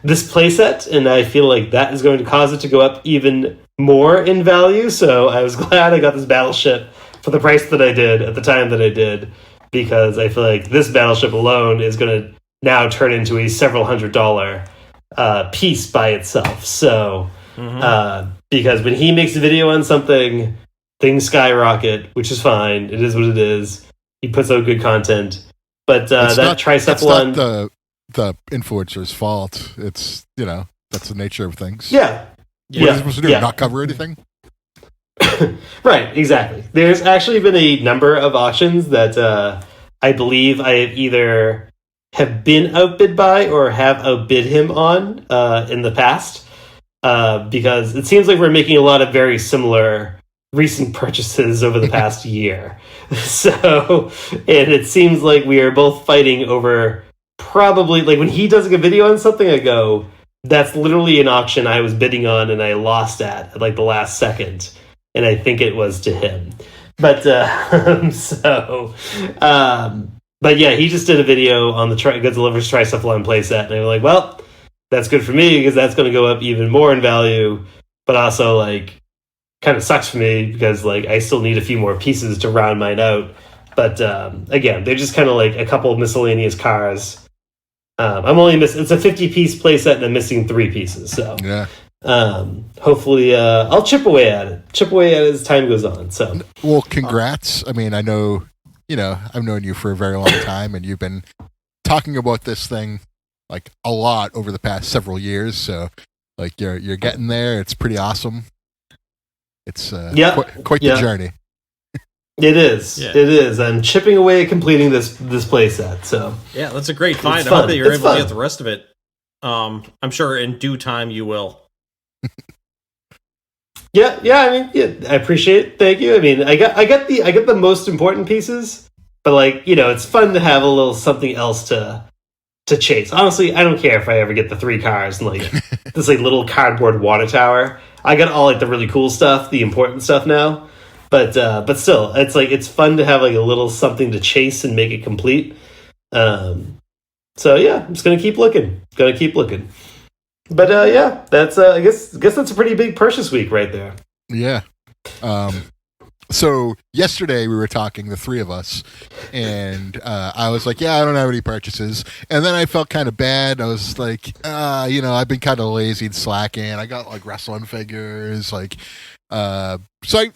Speaker 4: this playset, and I feel like that is going to cause it to go up even more in value, so I was glad I got this battleship for the price that I did at the time that I did, because I feel like this battleship alone is going to now turn into a several $100 piece by itself. So, because when he makes a video on something, things skyrocket, which is fine. It is what it is. He puts out good content. But Tricephalon...
Speaker 1: It's not the influencer's fault. It's, that's the nature of things.
Speaker 4: Yeah.
Speaker 1: What are you supposed to do? Not cover anything?
Speaker 4: Right, exactly. There's actually been a number of auctions that I believe I have either have been outbid by or have outbid him on in the past, because it seems like we're making a lot of very similar recent purchases over the past year. So, and it seems like we are both fighting over probably, like when he does like a video on something, I go, that's literally an auction I was bidding on and I lost at like the last second. And I think it was to him. But, but yeah, he just did a video on the Godzilla vs. Tricephalon playset. And they were like, well, that's good for me because that's going to go up even more in value. But also, like, kind of sucks for me because, like, I still need a few more pieces to round mine out. But, again, they're just kind of like a couple of miscellaneous cars. I'm only it's a 50-piece playset and I'm missing 3 pieces. So,
Speaker 1: yeah.
Speaker 4: Hopefully, I'll chip away at it as time goes on. So,
Speaker 1: well, congrats. I mean, I know, I've known you for a very long time and you've been talking about this thing like a lot over the past several years. So like you're getting there. It's pretty awesome. It's quite the journey.
Speaker 4: It is. Yeah. It is. I'm chipping away at completing this playset. So
Speaker 3: yeah, that's a great find. I hope that you're able to get the rest of it. I'm sure in due time you will.
Speaker 4: Yeah. I mean, I appreciate it. Thank you. I mean, I get the most important pieces, but like, it's fun to have a little something else to chase. Honestly, I don't care if I ever get the 3 cars and like this like little cardboard water tower. I got all like the really cool stuff, the important stuff now. But still, it's like it's fun to have like a little something to chase and make it complete. So yeah, I'm just gonna keep looking. But that's I guess that's a pretty big purchase week right there.
Speaker 1: Yeah. So yesterday we were talking, the 3 of us, and I was like, yeah, I don't have any purchases. And then I felt kind of bad. I was like, I've been kind of lazy and slacking. I got like wrestling figures, like, so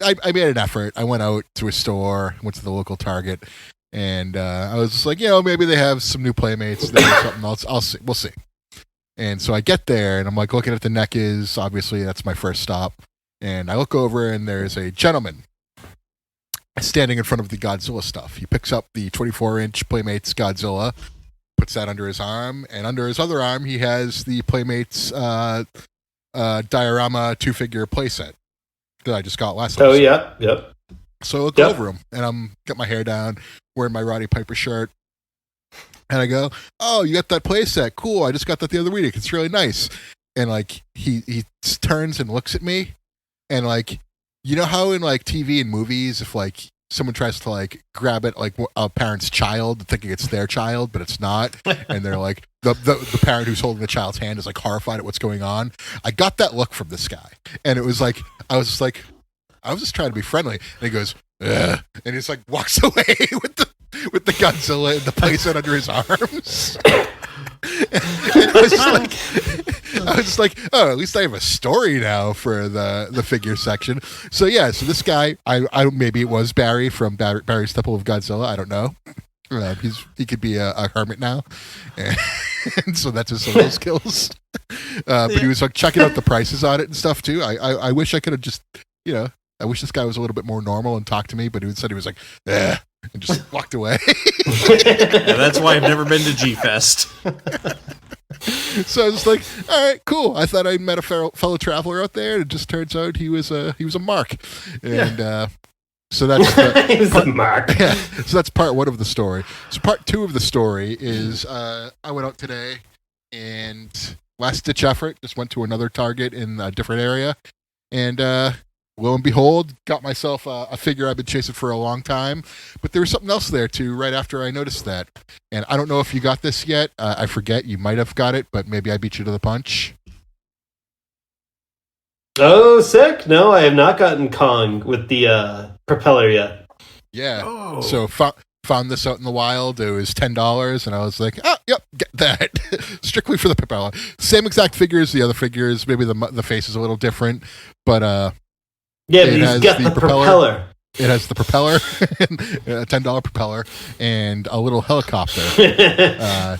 Speaker 1: I made an effort. I went out to a store, went to the local Target, and I was just like, maybe they have some new Playmates, they have something else. We'll see. And so I get there, and I'm like looking at the NECAs. Obviously, that's my first stop. And I look over, and there's a gentleman standing in front of the Godzilla stuff. He picks up the 24-inch Playmates Godzilla, puts that under his arm, and under his other arm, he has the Playmates diorama 2-figure playset that I just got last time.
Speaker 4: Oh, yeah, yep.
Speaker 1: So I look over him, and I'm got my hair down, wearing my Roddy Piper shirt, and I go, oh, you got that playset? Cool, I just got that the other week. It's really nice. And, like, he turns and looks at me, and, like, You know how in like TV and movies, if like someone tries to like grab it like a parent's child, thinking it's their child, but it's not, and they're like the parent who's holding the child's hand is like horrified at what's going on. I got that look from this guy, and it was like I was just trying to be friendly, and he goes, ugh, and he's like walks away with the Godzilla in the playset under his arms. And I was just like, oh, at least I have a story now for the figure section. So yeah, so this guy, I maybe it was Barry from Barry's Temple of Godzilla. I don't know. He could be a hermit now, and so that's his social skills. But he was like checking out the prices on it and stuff too. I wish I could have just, I wish this guy was a little bit more normal and talked to me, but he said he was like, eh, and just walked away.
Speaker 3: Yeah, that's why I've never been to G-Fest.
Speaker 1: So I was like, all right, cool. I thought I met a fellow traveler out there, and it just turns out he was a mark. And so that's
Speaker 4: He was a mark.
Speaker 1: Yeah, so that's part one of the story. So part two of the story is I went out today and last ditch effort, just went to another Target in a different area, and lo and behold, got myself a figure I've been chasing for a long time. But there was something else there too right after I noticed that. And I don't know if you got this yet. I forget. You might have got it, but maybe I beat you to the punch.
Speaker 4: Oh, sick! No, I have not gotten Kong with the propeller yet.
Speaker 1: Yeah.
Speaker 3: Oh.
Speaker 1: So found this out in the wild. It was $10, and I was like, oh, yep, get that. Strictly for the propeller. Same exact figure as the other figures. Maybe the face is a little different, but
Speaker 4: yeah, but he's got the propeller.
Speaker 1: It has the propeller, a $10 propeller, and a little helicopter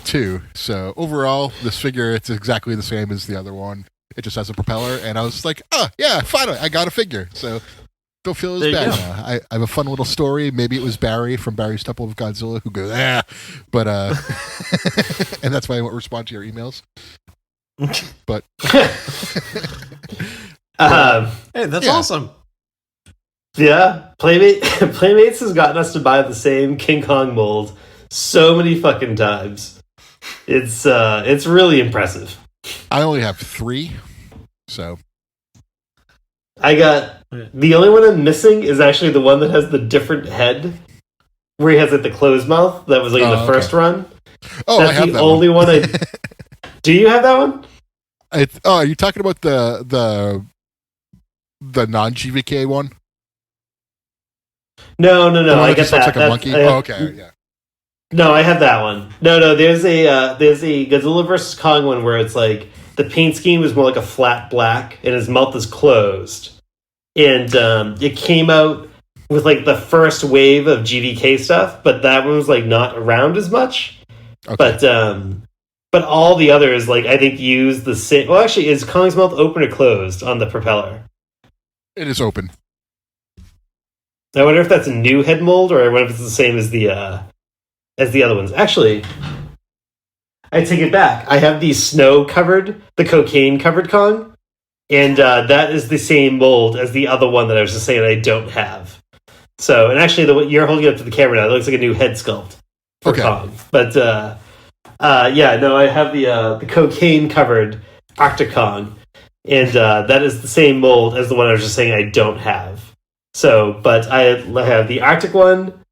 Speaker 1: too. So overall, this figure, it's exactly the same as the other one. It just has a propeller, and I was like, oh, yeah, finally, I got a figure. So don't feel as bad now. I have a fun little story. Maybe it was Barry from Barry's Temple of Godzilla who goes, but, and that's why I won't respond to your emails. But,
Speaker 3: hey, that's awesome.
Speaker 4: Yeah, Playmates has gotten us to buy the same King Kong mold so many fucking times. It's really impressive.
Speaker 1: I only have 3, so
Speaker 4: I got the only one I'm missing is actually the one that has the different head, where he has like the closed mouth. That was like in the first run.
Speaker 1: Oh,
Speaker 4: that's
Speaker 1: I have
Speaker 4: the
Speaker 1: that
Speaker 4: only one. Do you have that one?
Speaker 1: Are you talking about the non-GVK one?
Speaker 4: No. I get
Speaker 1: looks
Speaker 4: that.
Speaker 1: like a monkey. Okay, yeah.
Speaker 4: No, I have that one. No. There's a Godzilla vs Kong one where it's like the paint scheme is more like a flat black and his mouth is closed, and it came out with like the first wave of GVK stuff, but that one was like not around as much. Okay. But all the others, like I think, use the same. Well, actually, is Kong's mouth open or closed on the propeller?
Speaker 1: It is open.
Speaker 4: I wonder if that's a new head mold, or I wonder if it's the same as the other ones. Actually, I take it back. I have the the cocaine-covered Kong, and that is the same mold as the other one that I was just saying I don't have. So, and actually, you're holding it up to the camera now. It looks like a new head sculpt for Kong. But, I have the cocaine-covered Arctic Kong, and that is the same mold as the one I was just saying I don't have. So, but I have the Arctic one,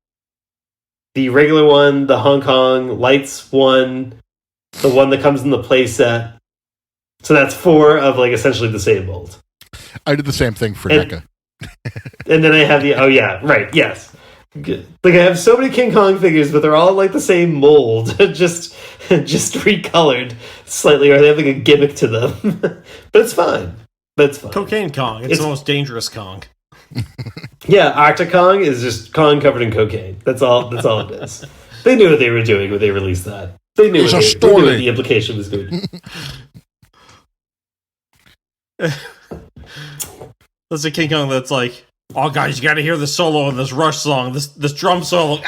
Speaker 4: the regular one, the Hong Kong Lights one, the one that comes in the play set. So that's 4 of like essentially the same mold.
Speaker 1: I did the same thing for NECA.
Speaker 4: And then I have yes. Like I have so many King Kong figures, but they're all like the same mold, just recolored slightly, or they have like a gimmick to them. But it's fine.
Speaker 3: Cocaine Kong. It's the most dangerous Kong.
Speaker 4: Yeah, Arctic Kong is just Kong covered in cocaine. That's all it is. They knew what they were doing when they released that. They knew, they knew what the implication was going to be.
Speaker 3: That's a King Kong that's like, oh guys, you gotta hear the solo of this Rush song, this drum solo.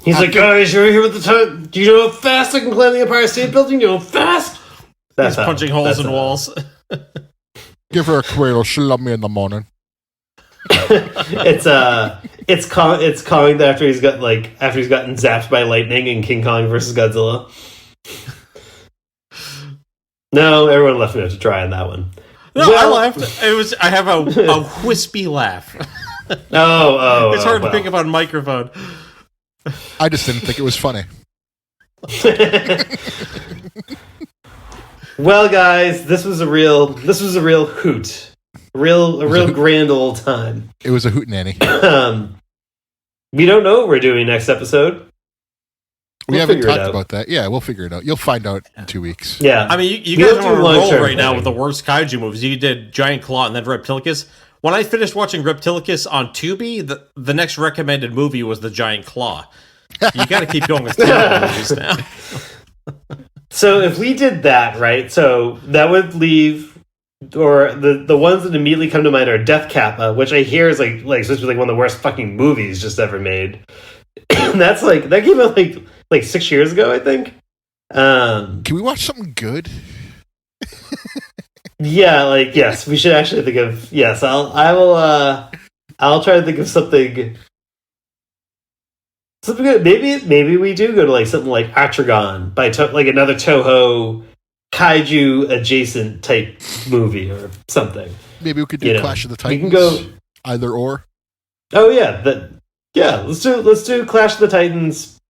Speaker 4: He's like, guys, you're here with the time. Do you know how fast I can climb the Empire State Building? You know how fast?
Speaker 3: He's punching holes in walls.
Speaker 1: Give her a cradle. She'll love me in the morning.
Speaker 4: It's Kong after he's gotten zapped by lightning in King Kong versus Godzilla. No, everyone left me out to try on that one.
Speaker 3: No, I laughed. I have a wispy laugh. It's hard to pick up on microphone.
Speaker 1: I just didn't think it was funny.
Speaker 4: Well, guys, this was a real hoot. A real grand old time.
Speaker 1: It was a hootenanny.
Speaker 4: We don't know what we're doing next episode.
Speaker 1: We haven't talked about that. Yeah, we'll figure it out. You'll find out in 2 weeks.
Speaker 4: Yeah.
Speaker 3: I mean, you guys are on a roll right now with the worst kaiju movies. You did Giant Claw and then Reptilicus. When I finished watching Reptilicus on Tubi, the next recommended movie was The Giant Claw. You got to keep going with terrible movies now.
Speaker 4: So if we did that, right, so that would leave, or the ones that immediately come to mind are Death Kappa, which I hear is like supposed to be like one of the worst fucking movies just ever made. And that came out like 6 years ago, I think.
Speaker 1: Can we watch something good?
Speaker 4: Yeah, yes, we should actually think of, yes, I'll try to think of something good. Maybe we do go to like something like Atragon by like another Toho kaiju adjacent type movie or something.
Speaker 1: Maybe we could do Clash of the Titans.
Speaker 4: We can go
Speaker 1: either or.
Speaker 4: Oh yeah, let's do Clash of the Titans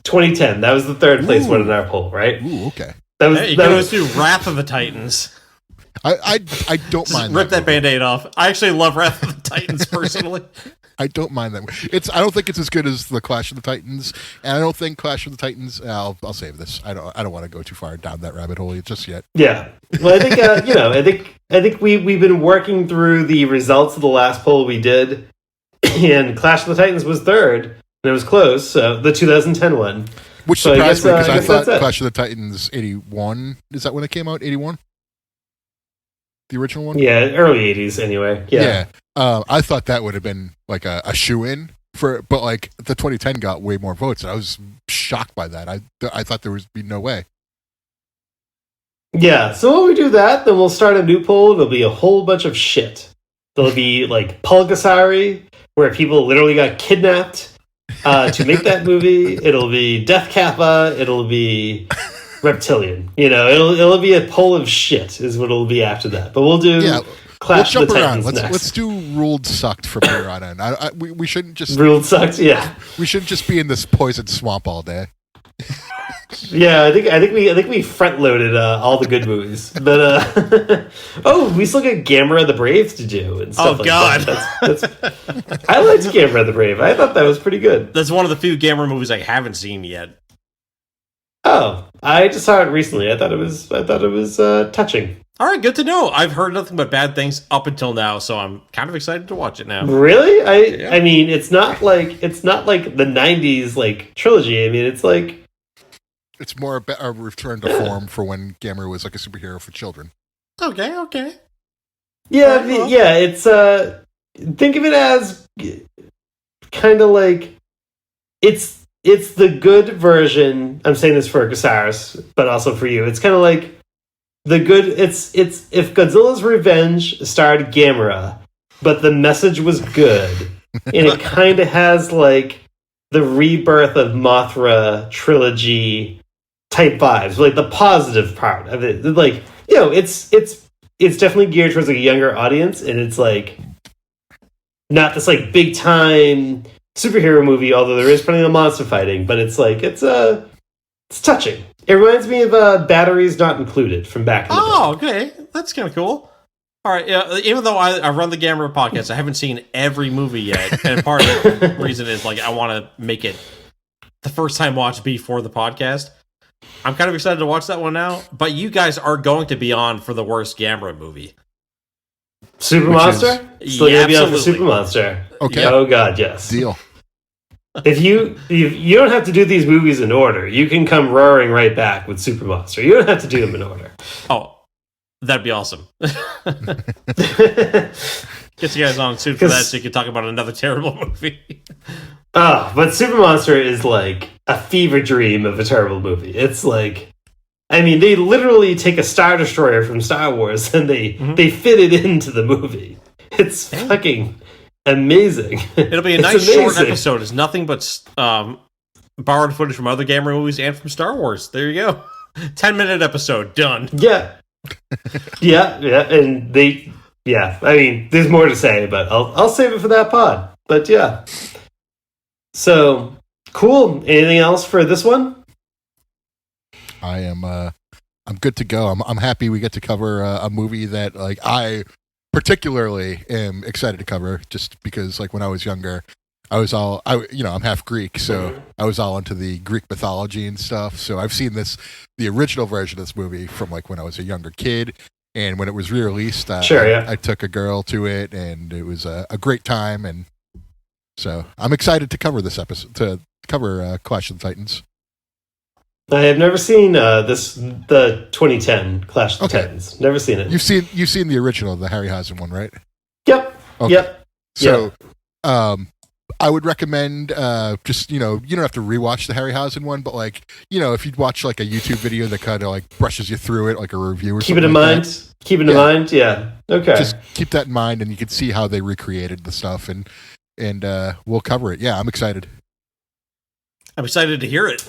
Speaker 4: 2010. That was the third place one in our poll, right?
Speaker 1: Ooh, okay.
Speaker 3: You can always do Wrath of the Titans.
Speaker 1: I don't mind.
Speaker 3: Rip that Band-Aid off. I actually love Wrath of the Titans personally.
Speaker 1: I don't mind that. I don't think it's as good as the Clash of the Titans, and I don't think Clash of the Titans. I'll save this. I don't want to go too far down that rabbit hole just yet.
Speaker 4: Yeah. Well, I think I think we've been working through the results of the last poll we did, and Clash of the Titans was third, and it was close. So the 2010 one,
Speaker 1: which surprised me because I thought Clash of the Titans 81. Is that when it came out? 81. The original one?
Speaker 4: Yeah, early 80s anyway. Yeah.
Speaker 1: I thought that would have been like a shoe-in but like the 2010 got way more votes. I was shocked by that. I thought there would be no way.
Speaker 4: Yeah, so when we do that, then we'll start a new poll. It'll be a whole bunch of shit. There'll be like Pulgasari, where people literally got kidnapped to make that movie. It'll be Death Kappa. It'll be Reptilian. It'll be a poll of shit is what it'll be after that. But we'll do Clash of the Titans next.
Speaker 1: Let's do Ruled Sucked from here on in. We shouldn't just
Speaker 4: Ruled Sucked. Yeah,
Speaker 1: we shouldn't just be in this poison swamp all day.
Speaker 4: Yeah, I think we front loaded all the good movies, but we still got Gamera the Brave to do and stuff. That's I liked Gamera the Brave. I thought that was pretty good.
Speaker 3: That's one of the few Gamera movies I haven't seen yet.
Speaker 4: Oh, I just saw it recently. I thought it was touching.
Speaker 3: All right, good to know. I've heard nothing but bad things up until now, so I'm kind of excited to watch it now.
Speaker 4: Really? I mean, it's not like the '90s like trilogy. I mean, it's like
Speaker 1: it's more a return to form for when Gamera was like a superhero for children.
Speaker 3: Okay.
Speaker 4: Yeah, it's think of it as kind of like it's the good version. I'm saying this for Casares, but also for you. It's kind of like the good. It's if Godzilla's Revenge starred Gamera, but the message was good, and it kind of has like the rebirth of Mothra trilogy type vibes, like the positive part of it. Like, it's definitely geared towards like a younger audience, and it's like not this like big time superhero movie, although there is plenty of monster fighting, but it's like it's touching. It reminds me of Batteries Not Included from back in the day.
Speaker 3: Oh, okay. That's kind of cool. All right. Yeah, even though I run the Gamera podcast, I haven't seen every movie yet. And part of the reason is like I want to make it the first time watch before the podcast. I'm kind of excited to watch that one now. But you guys are going to be on for the worst Gamera movie.
Speaker 4: Super Monster? Still going to be on for Super Monster.
Speaker 1: Okay.
Speaker 4: Oh, God, yes.
Speaker 1: Deal.
Speaker 4: If you don't have to do these movies in order, you can come roaring right back with Super Monster. You don't have to do them in order.
Speaker 3: Oh, that'd be awesome. Get you guys on soon for that so you can talk about another terrible movie.
Speaker 4: But Super Monster is like a fever dream of a terrible movie. It's like, I mean, they literally take a Star Destroyer from Star Wars and they fit it into the movie. It's fucking amazing.
Speaker 3: It'll be a nice short episode. It's nothing but borrowed footage from other Gamera movies and from Star Wars. There you go. 10-minute episode done.
Speaker 4: Yeah. Yeah, and I mean, there's more to say, but I'll save it for that pod. But yeah, so cool. Anything else for this one?
Speaker 1: I'm good to go. I'm happy we get to cover a movie that like I particularly am excited to cover, just because like when I was younger, I'm half Greek, so I was all into the Greek mythology and stuff. So I've seen the original version of this movie from like when I was a younger kid, and when it was re-released, I took a girl to it, and it was a great time, and so I'm excited to cover this episode, to cover Clash of the Titans.
Speaker 4: I have never seen the 2010 Clash of the Titans. Never seen it.
Speaker 1: You've seen the original, the Harryhausen one, right?
Speaker 4: Yep.
Speaker 1: Okay.
Speaker 4: Yep.
Speaker 1: So, I would recommend just you don't have to rewatch the Harryhausen one, but like if you'd watch like a YouTube video that kind of like brushes you through it, like a review or
Speaker 4: keep it in mind.
Speaker 1: That.
Speaker 4: Keep it in mind. Yeah. Okay.
Speaker 1: Just keep that in mind, and you can see how they recreated the stuff, and we'll cover it. Yeah, I'm excited.
Speaker 3: I'm excited to hear it.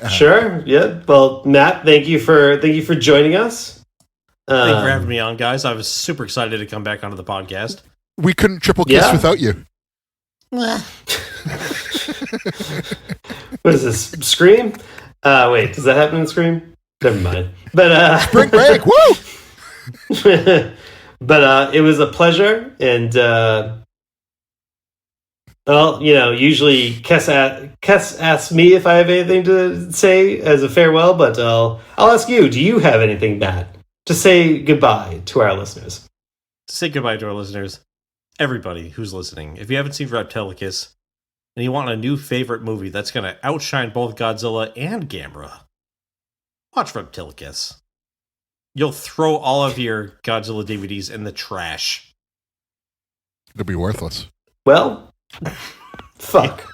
Speaker 4: Sure. Yeah. Well, Matt, thank you for joining us.
Speaker 3: Thank you for having me on, guys. I was super excited to come back onto the podcast.
Speaker 1: We couldn't triple kiss without you.
Speaker 4: What is this? Scream? Wait, does that happen in Scream? Never mind. But
Speaker 1: Spring break, woo!
Speaker 4: But it was a pleasure, and well, usually Kes asks me if I have anything to say as a farewell, but I'll ask you. Do you have anything, Matt, to say goodbye to our listeners?
Speaker 3: To say goodbye to our listeners, everybody who's listening, if you haven't seen Reptilicus and you want a new favorite movie that's going to outshine both Godzilla and Gamera, watch Reptilicus. You'll throw all of your Godzilla DVDs in the trash.
Speaker 1: It'll be worthless.
Speaker 4: Well, fuck.